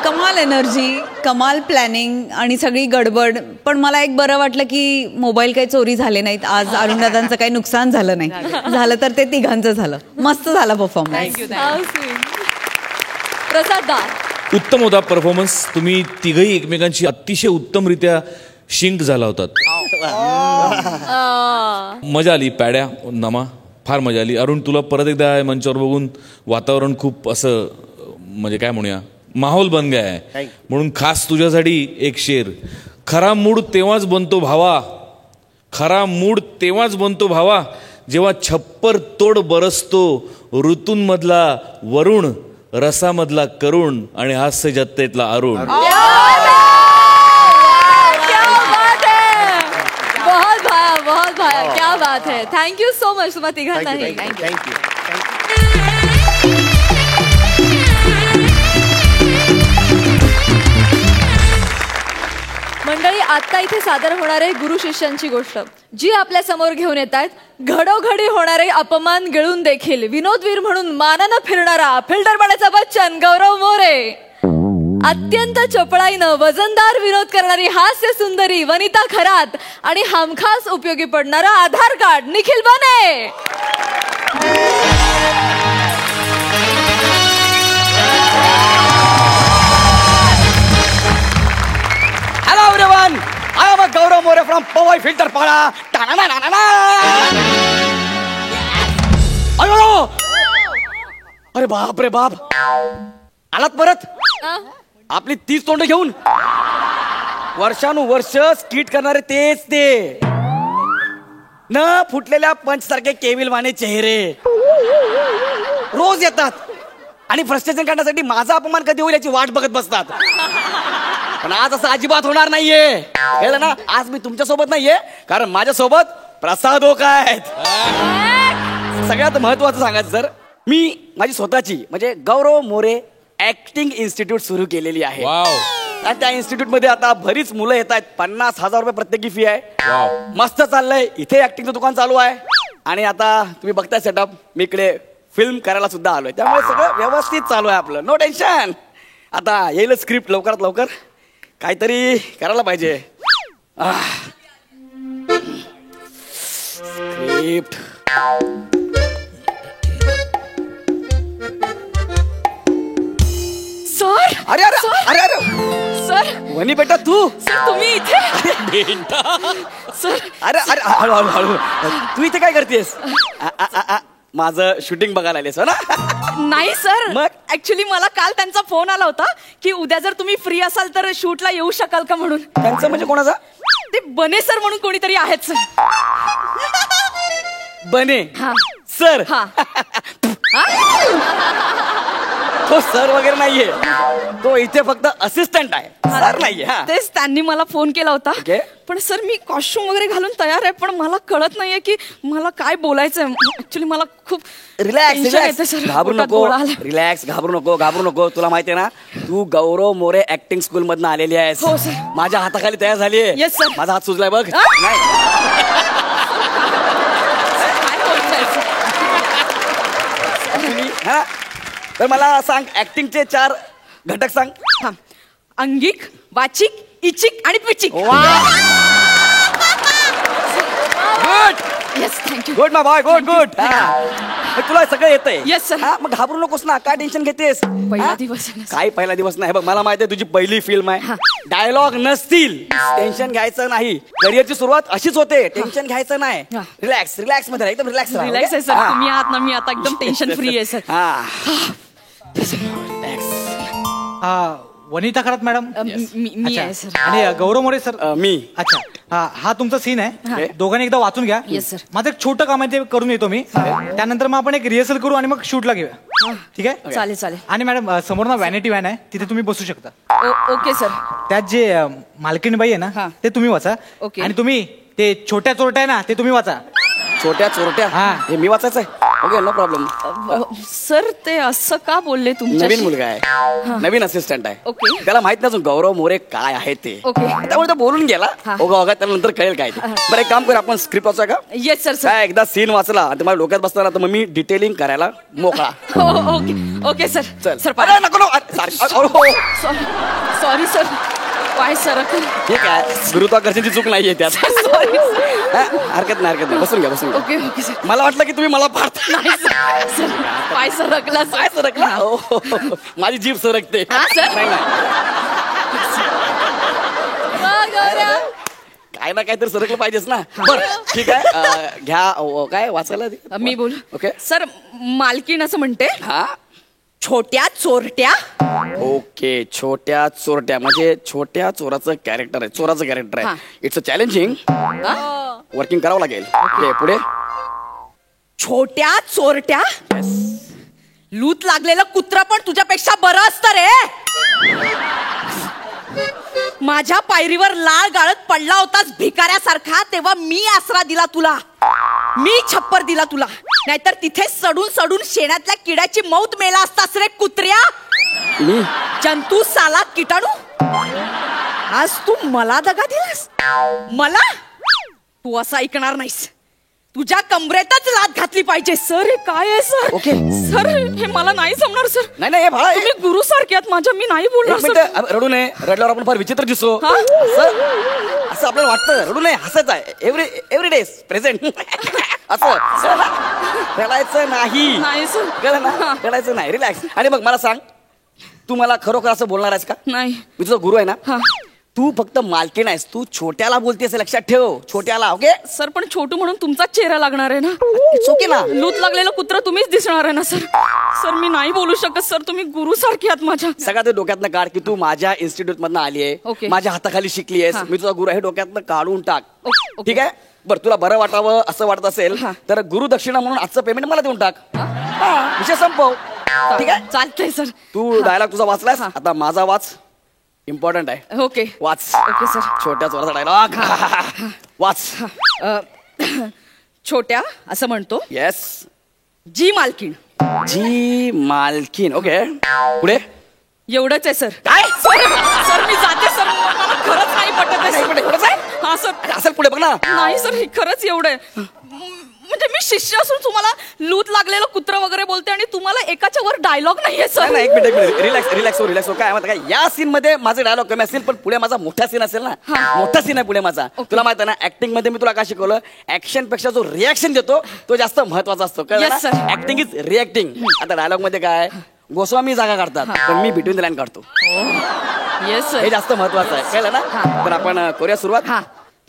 कमाल एनर्जी, कमाल प्लॅनिंग आणि सगळी गडबड. पण मला एक बरं वाटलं की मोबाईल काही चोरी झाले नाहीत आज. अरुणदादांचं काही नुकसान झालं नाही. झालं तर ते तिघांचं झालं. मस्त झाला परफॉर्मन्स. प्रसाद दा. उत्तम होता परफॉर्मन्स. तुम्ही तिघही एकमेकांशी अतिशय उत्तमरित्या शिंक झाला होतात. मजा आली. पॅड्या, नमा फार मजा आली. अरुण तुला परत एकदा मंचावर बघून वातावरण खूप असं म्हणजे काय म्हणूया माहोल बन गया है. म्हणून खास तुझ्यासाठी एक शेर. खरा मूड तेव्हाच बनतो भावा, खरा मूड तेव्हाच बनतो भावा, जेव्हा छप्पर तोड बरसतो ऋतूंमधला वरुण, रसामधला करुण आणि हास्य जत्तेतला अरुण. बहुत भाया, क्या बात है. थँक्यू सो मच तुम्हा तिघांनाही. थँक्यू. मंडळी, आता इथे सादर होणारे गुरु शिष्यांची गोष्ट जी आपल्या समोर घेऊन येतात. घडोघडी होणारे अपमान गिळून देखील विनोदवीर म्हणून मानानं फिरणारा फिल्टरपणाचा बच्चन गौरव मोरे, अत्यंत चपळाईनं वजनदार विनोद करणारी हास्य सुंदरी वनिता खरात आणि हमखास उपयोगी पडणारा आधार कार्ड निखिल बने. Everyone, I am Gaurav More from Powai Filter Pada. अयो, अरे बाप रे बाप, आलात परत आपली 30 तोंड घेऊन. वर्षानुवर्ष स्किट करणारे तेच ते न फुटलेल्या पंच सारखे केविलवाने चेहरे रोज येतात आणि फ्रस्ट्रेशन काढण्यासाठी माझा अपमान कधी होईल याची वाट बघत बसतात. पण आज असं अजिबात होणार नाहीये, कळलं ना. आज मी तुमच्या सोबत नाहीये, कारण माझ्या सोबत प्रसाद ओक आहेत. सगळ्यात महत्वाचं सांगायचं सर, मी माझी स्वतःची म्हणजे गौरव मोरे ऍक्टिंग इन्स्टिट्यूट सुरू केलेली आहे. आणि त्या इन्स्टिट्यूट मध्ये आता बरीच मुलं येत आहेत. 50,000 रुपये प्रत्येकी फी आहे. मस्त चाललंय. इथे ऍक्टिंगचं दुकान चालू आहे आणि आता तुम्ही बघताय सेटअप, मी इकडे फिल्म करायला सुद्धा आलोय. त्यामुळे सगळं व्यवस्थित चालू आहे आपलं, नो टेन्शन. आता येईल स्क्रिप्ट लवकरात लवकर, काहीतरी करायला पाहिजे. Script sir. अरे अरे अरे अरे सर. वनी बेटा तू. सर तुम्ही इथे. सर. अरे अरे हळू हळू हळू, तू इथे काय करतेस? माझं शूटिंग बघायला आलेस हो ना? नाही सर, मग? ऍक्च्युली मला काल त्यांचा फोन आला होता की उद्या जर तुम्ही फ्री असाल तर शूटला येऊ शकाल का म्हणून. त्यांचं म्हणजे कोणाचा? ते बने सर म्हणून कोणीतरी आहेत सर. बने हा सर. हा. तो सर वगैरे नाहीये, तो इथे फक्त असिस्टंट आहे, सर नाहीये. हा. तेच त्यांनी मला फोन केला होता. ओके. पण सर मी कॉस्ट्युम वगैरे घालून तयार आहे, पण मला कळत नाहीये की मला काय बोलायचंय. ऍक्च्युली मला खूप रिलॅक्स tension येतं रिलॅक्स, सर. घाबरू पोटात नको. गोळा आलाय. रिलॅक्स, घाबरू नको घाबरू नको. तुला माहितीये ना, तू गौरव मोरे ऍक्टिंग स्कूल मधनं आलेली आहेस. हो, सर. माझ्या हाताखाली तयार झालीये. Yes, sir. माझा हात सुजलाय बघ. हा? नाही काय बोलताय सर? हा? तर मला सांग, ऍक्टिंगचे 4 घटक सांग. हा. अंगिक, वाचिक, इचिक आणि पिचिक. Good yes thank you. Good my boy, good good. तुला सगळं येतंय. Yes, sir. हा, मग घाबरू नकोस ना, काय टेन्शन घेतेस? पहिला हा? दिवस आहे ना, sir. काही पहिला दिवस नाही बघ, मला माहिती आहे तुझी पहिली फिल्म आहे. हा. डायलॉग नसतील, टेन्शन घ्यायचं नाही. करिअरची सुरुवात अशीच होते, टेन्शन घ्यायचं नाही. हा. रिलॅक्स रिलॅक्स मध्ये राहा, एकदम रिलॅक्स राहा. रिलॅक्स आहे okay? सर. हा. तुम्ही आहात ना, मी आता एकदम टेन्शन फ्री आहे सर. हा. रिलॅक्स. वनिता खरात मॅडम. मी अच्छा. आहे सर. आणि गौरव मोरे सर. मी. अच्छा. हा तुमचा सीन आहे, दोघांनी एकदा वाचून घ्या. Yes, sir. माझं एक छोटं काम आहे ते करून येतो मी. त्यानंतर मग आपण एक रिहर्सल करू आणि मग शूटला घेऊया. ठीक आहे? चालेल चालेल. आणि मॅडम समोर ना व्हॅनिटी व्हॅन आहे, तिथे तुम्ही बसू शकता. Okay sir. त्यात जे मालकीणबाई आहे ना, हा. ते तुम्ही वाचा. ओके. आणि तुम्ही ते छोट्या चोरट्या आहे ना, ते तुम्ही वाचा. छोट्या चोरट्या. हा. हे मी वाचायचंय. Okay, no problem. सर ते असं का बोलले तुमच्या? नवीन मुलगा आहे, नवीन असिस्टंट आहे. ओके. त्याला माहित नाही अजून गौरव मोरे काय आहे ते. ओके. त्यामुळे तो बोलून गेला. हा. ओगा त्यानंतर कळेल काय ते. बरं एक काम कर, आपण स्क्रिप्ट वाचूया का? Yes sir. काय एकदा सीन वाचला आणि तुम्हाला डोक्यात बसताना तर मग मी डिटेलिंग करायला मोकळा. Okay okay sir. चल सर अरे नको नको. Sorry sir. पाय सर. ठीक आहे, गुरुत्वाकर्षणची चूक नाहीये त्यात. Sorry sir. हा, हरकत नाही. बसून घ्या बसून घ्या. Okay okay sir. मला वाटलं की तुम्ही मला पाडता. नाही सर. पाय सरकला काय सरकला? हो, हो, हो. माझी जीभ सरकते. हा, सर. नाही, नाही. काय ना काहीतरी सरकलं पाहिजेच ना. बरं ठीक आहे, घ्या. काय वाचायला दे. मी बोलू. ओके. सर मालकीण असं म्हणते, हा. छोट्या चोरट्या. ओके, छोट्या चोरट्या म्हणजे छोट्या चोराचं कॅरेक्टर आहे, चोराचं कॅरेक्टर हा. आहे. It's a challenging. वर्किंग करावं लागेल. ओके, पुढे. छोट्या चोरट्या. लूत लागलेलं कुत्र पण तुझ्यापेक्षा बरं असतं रे. माझ्या पायरीवर लाळ गाळत पडला होतास भिकाऱ्यासारखा, तेव्हा मी आसरा दिला तुला, मी छप्पर दिला तुला. नाहीतर तिथे सडून सडून शेणातल्या किड्याची मौत मेला असतास रे कुत्र्या. जंतू साला किटाणू. आज तू मला दगा दिलास. मला तू असं ऐकणार नाहीस. तुझ्या कमरेतच लात घातली पाहिजे. सर हे काय आहे सर? ओके. सर हे मला नाही जमणार सर. नाही नाही, हे भाळा. तुम्ही गुरु सारखे आहात माझ्या, मी नाही एक बोलणार सर. मिनिट, रडू नये. रडल्यावर आपण फार विचित्र दिसतो. हा? असं आपल्याला वाटतं. रडू नये, हसायचं आहे. Every day present. असं रडायचं नाही. नाही सर. कळलं ना? रडायचं नाही, रिलॅक्स. आणि मग मला सांग, तू मला खरोखर असं बोलणार आहेस का? नाही. मी तुझा गुरु आहे ना. हा. तू फक्त मालकीण आहेस, तू छोट्याला बोलतेस लक्षात ठेव, छोट्याला. ओके सर पण छोटू म्हणून तुमचाच चेहरा लागणार आहे ना. इट्स ओके ना. लूत लागलेलं कुत्र तुम्हीच दिसणार आहे ना सर. सर मी नाही बोलू शकत सर, तुम्ही गुरु सारखी आहात माझ्या. सगळ्यात ते डोक्यातनं काढ की तू माझ्या इन्स्टिट्यूट मधनं आली आहे, ओके. माझ्या हाताखाली शिकली आहेस, हा. मी तुझा गुरु आहे, डोक्यातनं काढून टाक. ओके. ठीक आहे. बरं तुला बरं वाटावं असं वाटत असेल हा. तर गुरुदक्षिणा म्हणून आजचं पेमेंट मला देऊन टाक. हा, विषय संपव. ठीक आहे. चालतंय सर. तू डायलॉग तुझा वाचलास, हा. आता माझा वाच. इम्पॉर्टंट आहे. ओके वाच. Okay sir. छोट्या चोराचा डायलॉग वाच. अ, छोट्या असं म्हणतो, येस. जी मालकीण. जी मालकीन. ओके पुढे. एवढंच आहे सर. काय सर सर मी जाते सर, मला खरंच नाही पटत आहे नाही, सर. पुढे, पुढेच आहे? हा सर. असेल पुढे बघ ना. नाही सर हे खरंच एवढं आहे. म्हणजे मी शिष्य असून तुम्हाला लूत लागलेलं कुत्र वगैरे बोलते आणि तुम्हाला एकाच्या वर डायलॉग नाहीये सर. नाही, एक मिनिट रिलॅक्स हो. काय माहिती का, या सीन मध्ये माझे डायलॉग कमी असतील पण पुढे माझा मोठा सीन असेल ना. मोठा सीन आहे पुढे माझा. तुला माहिती आहे ना, ऍक्टिंग मध्ये मी तुला काय शिकवलं, ऍक्शन पेक्षा जो रिॲक्शन देतो तो जास्त महत्वाचा असतो. Yes, sir. Acting is reacting. आता डायलॉग मध्ये काय, गोस्वामी जागा काढतात पण मी बिटवीन द लाईन काढतो. येस हे सर. जास्त महत्वाचं आहे, कळलं ना. तर आपण करूया सुरुवात.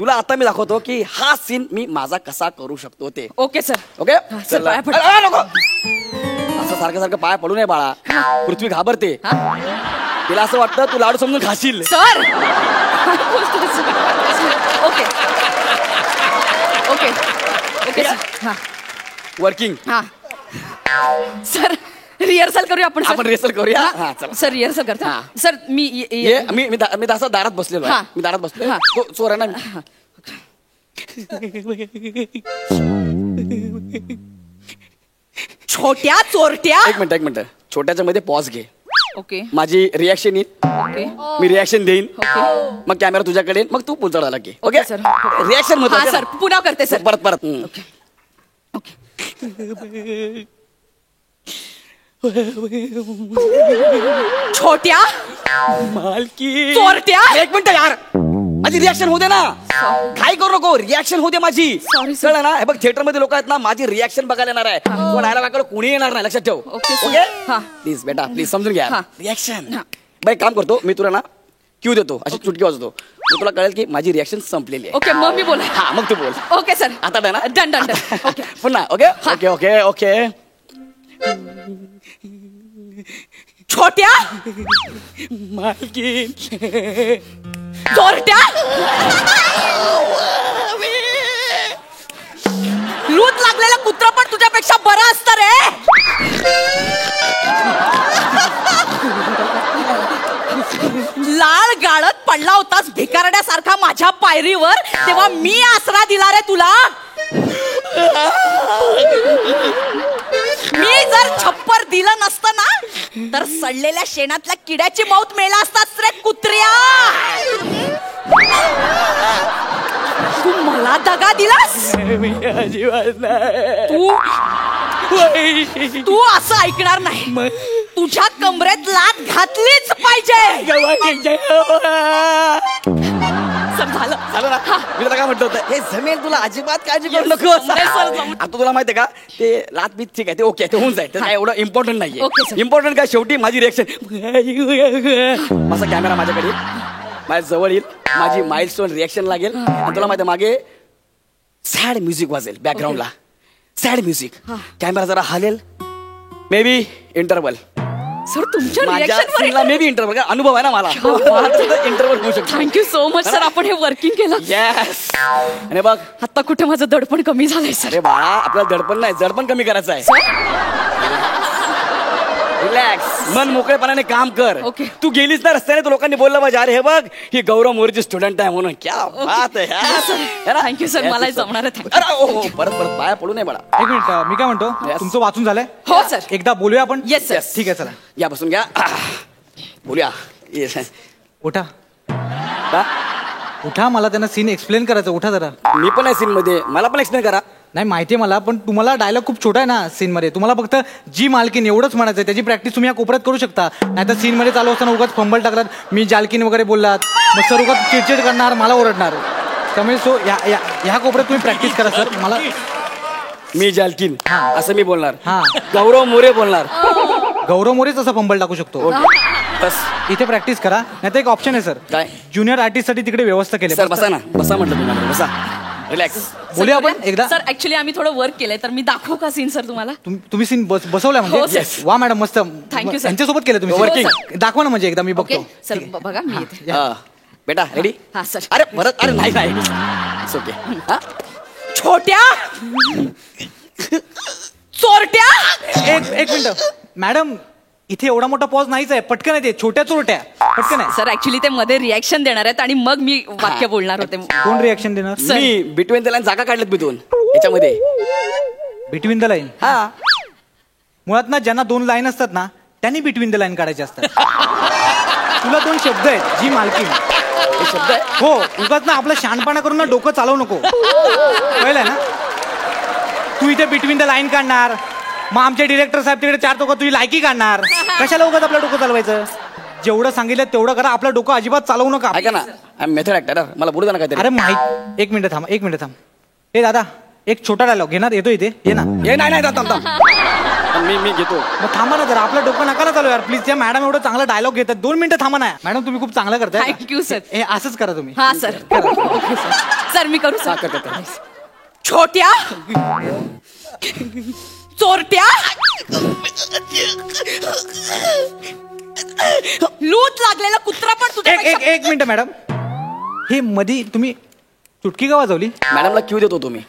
तुला आता मी दाखवतो की हा सीन मी माझा कसा करू शकतो ते. Okay sir. ओके. सर, पाया पड. नको असं सारखं सारखं पाया पडू नये बाळा. पृथ्वी घाबरते. तिला असं वाटतं तू लाडू समजून खाशील. Sir okay okay okay sir. हा वर्किंग. हा सर रिहर्सल करूया आपण सर. आपण रिहर्सल करूया. हा, चला. सर रिहर्सल करता हा. सर. मी ये मी दासा दारात बसलेलो आहे. हा. मी दारात बसलो. तो चोर आहे ना. छोट्या चोरट्या. एक मिनिट छोट्याच्या मध्ये पॉज घे. ओके माझी रिॲक्शन येईल, ओके मी रिॲक्शन देईन, ओके. मग कॅमेरा तुझ्याकडे येईल, मग तू पुढचा झाला की. Okay sir. रिॲक्शन हा महत्वाचं सर पुन्हा करते सर. परत छोट्या मालकी चोरट्या. एक मिनिट यार, माझी रिॲक्शन होते ना. काय करू नको, रिॲक्शन होते माझी. Sorry, sir. कळलं ना. हे बघ थिएटर मध्ये लोक आहेत ना, माझी रिॲक्शन बघायला येणार आहे. तो डायलॉग ऐकायला कोणी येणार नाही, लक्षात ठेव. Okay, sir. ओके हा. प्लीज बेटा प्लीज समजून घ्या. हा. रिॲक्शन. बाई काम करतो मी, तुला ना क्यू देतो, अशी चुटकी वाजवतो, मग तुला कळेल की माझी रिॲक्शन संपलेली आहे. ओके मग मी बोला. हा मग तू बोल. Okay sir. आता डन ना. Done done done. ओके पुन्हा. Okay okay okay okay. छोट्या मालकी चोरट्या. लूत लागलेलं कुत्र पण तुझ्यापेक्षा बरं असतं रे. लाळ गाळत पडला होतास भिकारड्यासारखा माझ्या पायरीवर, तेव्हा मी आसरा दिला रे तुला. मी जर छप्पर दिलं नसतं ना तर सडलेल्या शेणातल्या किड्याची मौत मेला असतास रे कुत्र्या. तू मला दगा दिलास. तू असं ऐकणार नाही. तुझ्या कमरेत लात घातलीच पाहिजे. सर झालं झालं ना. मी तुला काय म्हणतो होतं, हे जमेल तुला, अजिबात काळजी करू नको. नाही, sir, जमलं. आता तुला माहितीये का, ते लात बीत ठीक आहे, ते ओके, ते होऊन जाईल. ते काय एवढं इम्पॉर्टंट Okay, नाहीये. sir. इम्पॉर्टंट काय, शेवटी माझी रिएक्शन. माझा कॅमेरा माझ्याकडे येईल, माझ्या जवळ येईल, माझी माइलस्टोन रिएक्शन लागेल आणि तुला माहिती मागे सॅड म्युझिक वाजेल बॅकग्राऊंडला. Sad music. कॅमेरा जरा हलेल, मे बी इंटरवल. सर तुमच्या माझ्या रिएक्शन मे बी इंटरवल. अनुभव आहे ना मला, इंटरवल होऊ शकतो. Thank you so much sir. आपण हे वर्किंग केलं. येस. आणि बघ, आता कुठे माझं दडपण कमी झालंय सर. अरे बाळा, आपल्याला दडपण नाही, जडपण कमी करायचं आहे. रिलॅक्स, मन मोकळेपणाने काम कर. Okay. तू गेलीस ना रस्त्याने, तर लोकांनी बोललं पाहिजे, अरे हे बघ ही गौरव मोरेची स्टुडंट आहे म्हणून. क्या बात आहे यार. Thank you sir. मला जमणार आहे. अरे ओ, ओ, परत परत पाया पडू नये बाळा. एक मिनिट, मी काय म्हणतो, Yes. तुमचं वाचून झालंय? हो सर. एकदा बोलूया आपण. Yes sir. ठीक आहे, चला या बसून घ्या. बोलूया. Yes. उठा का? उठा, मला त्यांना सीन एक्सप्लेन करायचं. उठा जरा. मी पण आहे सीन मध्ये, मला पण एक्सप्लेन करा. नाही माहितीये मला, पण तुम्हाला डायलॉग खूप छोटा आहे ना सीन मध्ये. तुम्हाला फक्त जी मालकीन एवढंच म्हणायचं. त्याची प्रॅक्टिस तुम्ही या कोपऱ्यात करू शकता. नाही तर सीन मध्ये चालू असताना उगाच फंबल टाकलात, मी जालकीन वगैरे बोललात, मग सर उगाच चिडचिड करणार, मला ओरडणार. त्यामुळे ह्या कोपऱ्यात तुम्ही प्रॅक्टिस करा सर. मला मी जालकीन असं मी बोलणार. हा. गौरव मोरे बोलणार. गौरव मोरेच असं फंबल टाकू शकतो. बस इथे प्रॅक्टिस करा नाही तर एक ऑप्शन आहे सर काय? ज्युनियर आर्टिस्ट साठी तिकडे व्यवस्था केली सर बसा ना, बसा म्हटलं तुम्हाला, बसा रिलॅक्स. बोलूया आपण एकदा. सर ऍक्च्युली आम्ही थोडं वर्क केलंय तर मी दाखवू का सीन सर तुम्हाला? तुम्ही सीन बसवल्या हो, म्हणजे sir. वा मॅडम मस्त Thank you, sir. त्यांच्यासोबत केलं तुम्ही हो, working. sir. दाखवा ना म्हणजे एकदा मी ओके बघतो सर बघा मी येते. बेटा रेडी? हा सर. अरे परत, अरे नाही ओके. छोट्या चोरट्या. एक मिनिट मॅडम इथे एवढा मोठा पॉज नाहीच आहे पटकन आहे ते छोट्या चोरट्या पटकन आहे. सर ऍक्च्युली ते मध्ये रिॲक्शन देणार आहेत आणि मग मी वाक्य बोलणार होते. कोण रिॲक्शन देणार? मी बिटवीन द लाईन जागा काढल्यात मी दोन याच्यामध्ये. Between the line. हा मुळात ना ज्यांना 2 लाईन असतात ना त्यांनी बिटवीन द लाईन काढायचे असतात. तुला 2 शब्द आहेत जी मालकीन. हे शब्द आहे. हो उगाच ना आपलं शहाणपणा करून ना डोकं चालवू नको कळलं ना. तू इथे बिटवीन द लाईन काढणार मग आमचे डिरेक्टर साहेब तिकडे 4 टोकं तुझी लायकी काढणार. कशाला उगाच आपलं डोकं चालवायचं. जेवढं सांगितलं तेवढं करा आपलं डोकं अजिबात चालवू नका. ऐका ना, आय मेथड ऍक्टर, मला बोलू द्या ना काहीतरी. अरे माहित एक मिनिट थांब ए दादा एक छोटा डायलॉग घेणार येतो इथे ये ना. हे नाही थांब मी घेतो. मग थांबा ना जरा आपलं डोकं नका ना चालू यार प्लीज. त्या मॅडम एवढं चांगला डायलॉग घेतात 2 मिनिटं थांबा ना. मॅडम तुम्ही खूप चांगलं करताय. Thank you, sir. हे असंच करा तुम्ही. हा सर ओके सर. सर मी करू सर. छोट्या चोरट्या लूट लागलेला कुत्रा पण तुझ्या एक मिनिट मॅडम हे मधी तुम्ही चुटकी का वाजवली? मॅडमला क्यू देतो तुम्ही.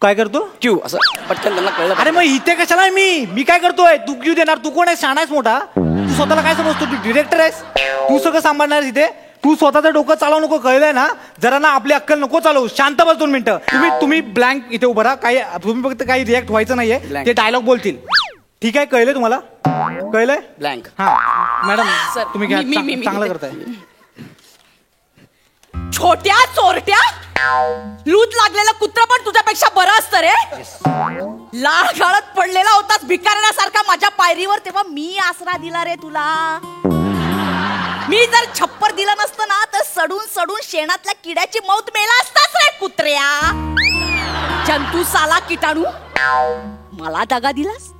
काय करतो? क्यू असं पटकन त्यांना कळलं. अरे मग इथे कशाला आहे मी काय करतोय? तू क्यू देणार? तू कोण आहेस? शाणा आहेस मोठा? तू स्वतःला काय समजतो? तू डिरेक्टर आहेस? तू सगळं सांभाळणार इथे? तू स्वतःचं डोकं चालवू नको कळलंय ना. जरा ना आपली अक्कल नको चालवू. शांत बस 2 मिनिटं. तुम्ही ब्लँक इथे उभं राहा. काही तुम्ही फक्त काही रिॲक्ट व्हायचं नाहीये. ते डायलॉग बोलतील. ठीक आहे कळलंय तुम्हाला? कळलंय? ब्लँक. हा मॅडम सर, तुम्ही घ्या. मी चांगलं घेते. करताय. छोट्या चोरट्या लूट लागलेला कुत्रा पण तुझ्यापेक्षा बरं असतं रे. लाळ गाळत पडलेला होतास भिकारण्यासारखा माझ्या पायरीवर तेव्हा मी आसरा दिला रे तुला. मी जर छप्पर दिलं नसतं ना तर सडून सडून शेणातल्या किड्याची मौत मेला असताच रे कुत्र्या. जंतू साला किटाणू मला दगा दिलास.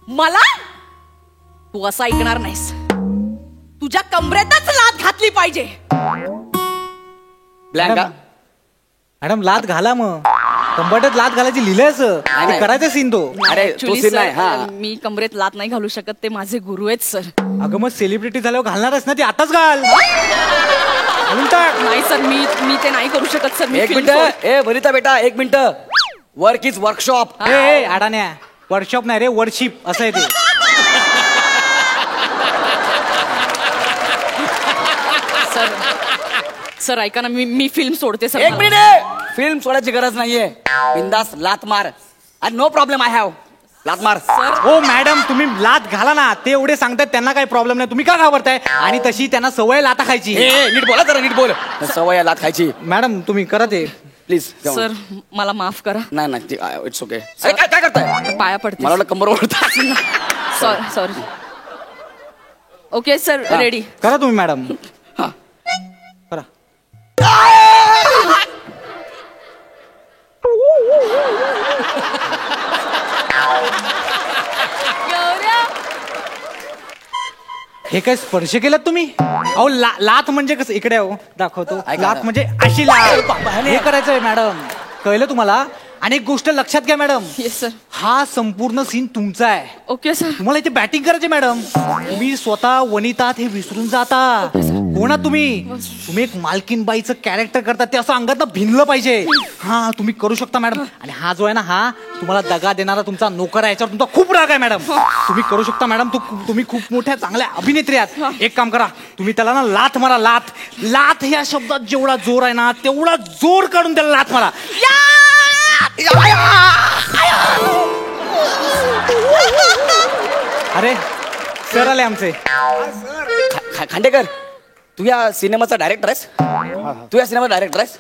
मला तू असं ऐकणार नाहीस. तुझ्या कमरेतच लात घातली पाहिजे. ब्लँक. मॅडम लात घाला मग. कंबरट्यात लात घालायची लिहिलंय असं. नाही. करायचं सीन तो. अरे तो Actually, सीन sir, नाही. हा मी कमरेत लात नाही घालू शकत. ते माझे गुरु आहेत सर. अगं मग सेलिब्रिटी झाल्यावर घालणारच ना ती आताच घाल. घालून टाक. नाही सर मी ते नाही करू शकत सर. मी एक film मिनिट. ए वनिता बेटा एक मिनिट. Work is workshop. ए अडाण्या वर्कशॉप नाही रे वर्कशिप असं आहे ते. सर ऐका ना मी फिल्म सोडते सर. एक मिनिट. फिल्म सोडायची गरज नाहीये. बिंदास लात मार. आणि नो प्रॉब्लेम आय हॅव. लात मार. हो मॅडम तुम्ही लात घाला ना. ते एवढे सांगतात त्यांना काही प्रॉब्लेम नाही. तुम्ही का घाबरताय? आणि तशी त्यांना सवय लाता खायची. नीट बोला जरा नीट बोल. सवय आहे लात खायची. मॅडम तुम्ही करा ते प्लीज. सर मला माफ करा. नाही इट्स ओके. काय करताय? पाया पडते. मला वाटलं कंबर ओढतात. सॉरी. Okay sir ready. करा तुम्ही मॅडम. हा. करा. हे काय स्पर्श केलात तुम्ही? अहो लात म्हणजे कसं? इकडे अहो दाखवतो. लात म्हणजे अशी लात. हे करायचंय मॅडम. कळलं तुम्हाला? आणि एक गोष्ट लक्षात घ्या मॅडम. Yes sir. हा संपूर्ण सीन तुमचा आहे. Okay sir. तुम्हाला इथे बॅटिंग करायची मॅडम. तुम्ही स्वतः वनितात हे विसरून जाता. कोणा तुम्ही एक मालकीन बाईचं कॅरेक्टर करता. ते असं अंगात भिनलं पाहिजे. हा तुम्ही करू शकता मॅडम. आणि हा जो आहे ना हा तुम्हाला दगा देणारा तुमचा नोकर आहे. याच्यावर तुमचा खूप राग आहे मॅडम. तुम्ही करू शकता मॅडम. तुम्ही खूप मोठ्या चांगल्या अभिनेत्री आहात. एक काम करा तुम्ही त्याला ना लात मारा. लात या शब्दात जेवढा जोर आहे ना तेवढा जोर काढून त्याला लात मारा. अरे सर आले आमचे. खांडेकर तू या सिनेमाचा डायरेक्टर आहेस? तू या सिनेमाचा डायरेक्टर आहेस?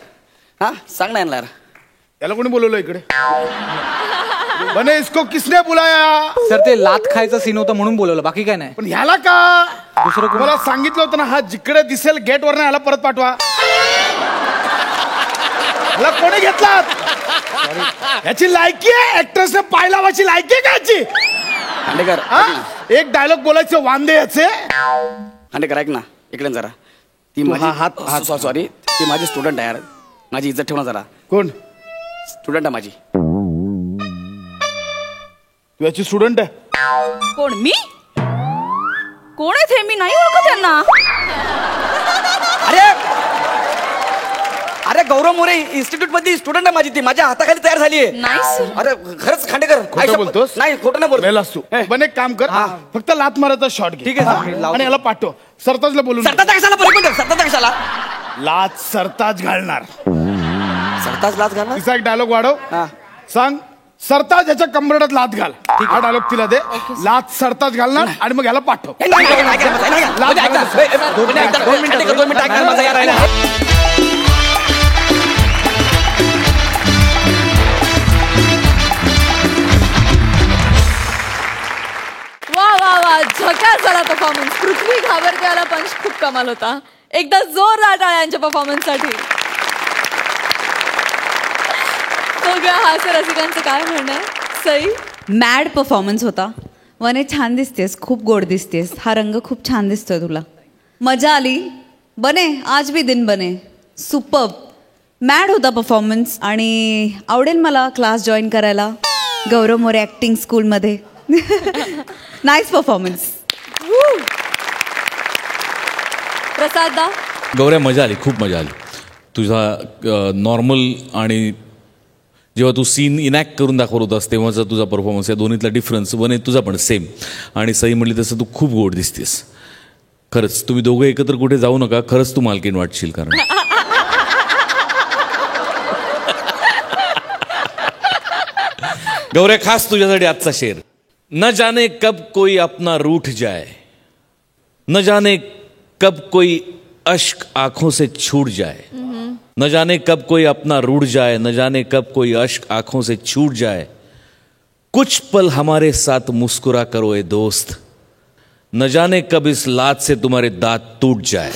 हा सांग ना यार. याला कोणी बोलवलं इकडे? बने इसको किसने बुलाया? सर ते लात खायचं सीन होतं म्हणून बोलवलं. बाकी काय नाही. पण ह्याला का? दुसरं कोण? मला सांगितलं होतं ना हा जिकडे दिसेल गेट वर ह्याला परत पाठवा. ह्याला कोणी घेतला? याची लायकी आहे? ऍक्ट्रेसने पाय लावायची लायकी आहे का याची? खांडेकर हा? एक डायलॉग बोलायचे वांदे याचे. खांडेकर ऐक ना इकडे जरा ती तू माझी हात- सॉरी ती माझी स्टुडंट आहे यार माझी इज्जत ठेव ना जरा कोण स्टुडंट आहे माझी तू याची स्टुडंट आहे कोण मी कोण आहे ते मी नाही ओळखत त्यांना अरे अरे गौरव मोरे इन्स्टिट्यूट मध्ये स्टुडंट आहे माझी ती माझ्या हाताखाली तयार झाली आहे नाही अरे खरंच खांडेकर खोटं बोलतोस? नाही खोटं नाही बोल मेलास तू पण एक काम कर फक्त लात मारायचा शॉट घे ठीक आहे, सर, मी लावतो. आणि याला पाठव सरताजला बोलून घे. सरताज कशाला बरं पण सरताज कशाला लात सरताज घालणार सरताज लाच घालणार तिचा एक डायलॉग वाढव हा. सांग सरताज याच्या कमरडात लात घाल हा डायलॉग तिला दे लात सरताज घालणार आणि मग याला पाठव नाही, नाही, नाही, नाही, नाही, नाही, म्हणजे ऐका, ए, ए, दोन मिनिटं ऐका ना, माझा यार राहिला. वा वा वा झकास झाला परफॉर्मन्स. पृथ्वी घाबरते आला पंच खूप कमाल होता. एकदा जोरदार टाळ्या यांच्या परफॉर्मन्ससाठी. सगळ्या हास्य रसिकांचं काय म्हणणं आहे? सई मॅड परफॉर्मन्स होता. वने छान दिसतेस, खूप गोड दिसतेस, हा रंग खूप छान दिसतोय तुला, मजा आली. बने आज भी दिन बने, सुपर्ब. मॅड होता परफॉर्मन्स आणि आवडेल मला क्लास जॉईन करायला गौरव मोरे ॲक्टिंग स्कूलमध्ये. Nice performance. प्रसाद दा गौऱ्या मजा आली, खूप मजा आली. तुझा नॉर्मल आणि जेव्हा तू सीन इनॅक्ट करून दाखवत होतास तेव्हाचा तुझा परफॉर्मन्स या दोन्हीतला डिफरन्स वने तुझा पण सेम. आणि सई म्हणली तसं तू खूप गोड दिसतेस. खरंच तुम्ही दोघं एकत्र कुठे जाऊ नका, खरंच तू मालकीन वाटशील. कारण गौऱ्या खास तुझ्यासाठी आजचा शेर. न जाने कब कोई अपना रूठ जाए, न जाने कब कोई अश्क आंखों से छूट जाए, न जाने कब कोई अपना रूठ जाए, न जाने कब कोई अश्क आंखों से छूट जाए, कुछ पल हमारे साथ मुस्कुरा करो ए दोस्त, न जाने कब इस लात से तुम्हारे दांत टूट जाए.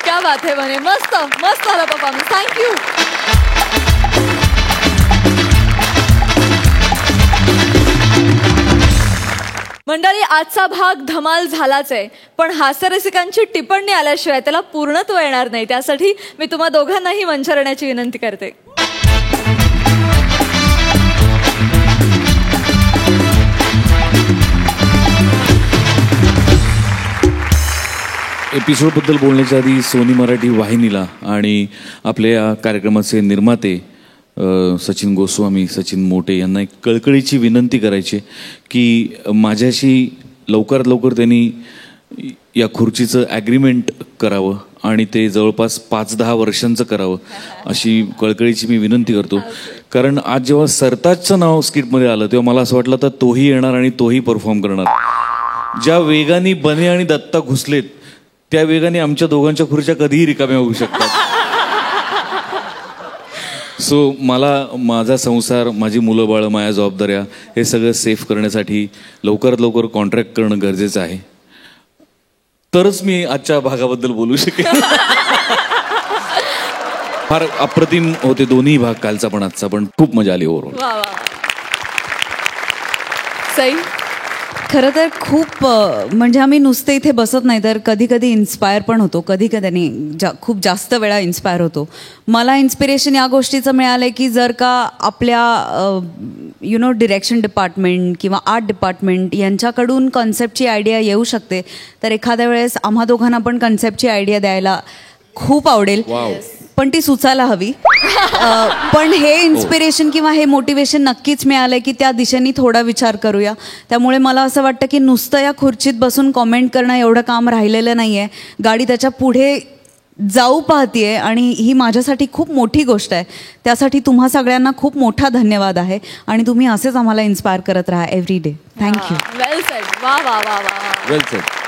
क्या बात है बने. मस्त मस्त झाला परफॉर्मन्स. थँक्यू. मंडळी आजचा भाग धमाल झालाच आहे, पण हास्यरसिकांची टिप्पणी आल्याशिवाय त्याला पूर्णत्व येणार नाही. त्यासाठी मी तुम्हा दोघांनाही मंचावर येण्याची विनंती करते. एपिसोडबद्दल बोलण्याच्या आधी सोनी मराठी वाहिनीला आणि आपल्या या कार्यक्रमाचे निर्माते सचिन गोस्वामी, सचिन मोटे यांना एक कळकळीची विनंती करायची की माझ्याशी लवकरात लवकर त्यांनी या खुर्चीचं ॲग्रीमेंट करावं आणि ते जवळपास 5-10 वर्षांचं करावं अशी कळकळीची मी विनंती करतो. कारण आज जेव्हा सरताजचं नाव स्किटमध्ये आलं तेव्हा मला असं वाटलं तर तोही येणार आणि तोही परफॉर्म करणार. ज्या वेगाने बने आणि दत्ता घुसलेत त्या वेगाने आमच्या दोघांच्या खुर्च्या कधीही रिकाम्या होऊ शकतात. सो मला माझा संसार, माझी मुलं बाळं, माझ्या जबाबदाऱ्या हे सगळं सेफ करण्यासाठी लवकरात लवकर कॉन्ट्रॅक्ट करणं गरजेचं आहे. तरच मी आजच्या भागाबद्दल बोलू शकेन. फार अप्रतिम होते दोन्ही भाग, कालचा पण आजचा पण. खूप मजा आली ओव्हरऑल. वा वा. सई खरं तर खूप म्हणजे आम्ही नुसते इथे बसत नाही तर कधी कधी इन्स्पायर पण होतो, कधी कधी खूप जास्त वेळा इन्स्पायर होतो. मला इन्स्पिरेशन या गोष्टीचं मिळालं आहे की जर का आपल्या डिरेक्शन डिपार्टमेंट किंवा आर्ट डिपार्टमेंट यांच्याकडून कॉन्सेप्टची आयडिया येऊ शकते तर एखाद्या वेळेस आम्हा दोघांना पण कॉन्सेप्टची आयडिया द्यायला खूप आवडेल. पण ती सुचायला हवी. पण हे इन्स्पिरेशन किंवा हे मोटिवेशन नक्कीच मिळालंय की त्या दिशेने थोडा विचार करूया. त्यामुळे मला असं वाटतं की नुसतं या खुर्चीत बसून कॉमेंट करणं एवढं काम राहिलेलं नाही आहे. गाडी त्याच्या पुढे जाऊ पाहतीये आणि ही माझ्यासाठी खूप मोठी गोष्ट आहे. त्यासाठी तुम्हा सगळ्यांना खूप मोठा धन्यवाद आहे आणि तुम्ही असेच आम्हाला इन्स्पायर करत राहा एव्हरी डे. थँक्यू. वेल सेड. वा वा वा वा. वेल सेड.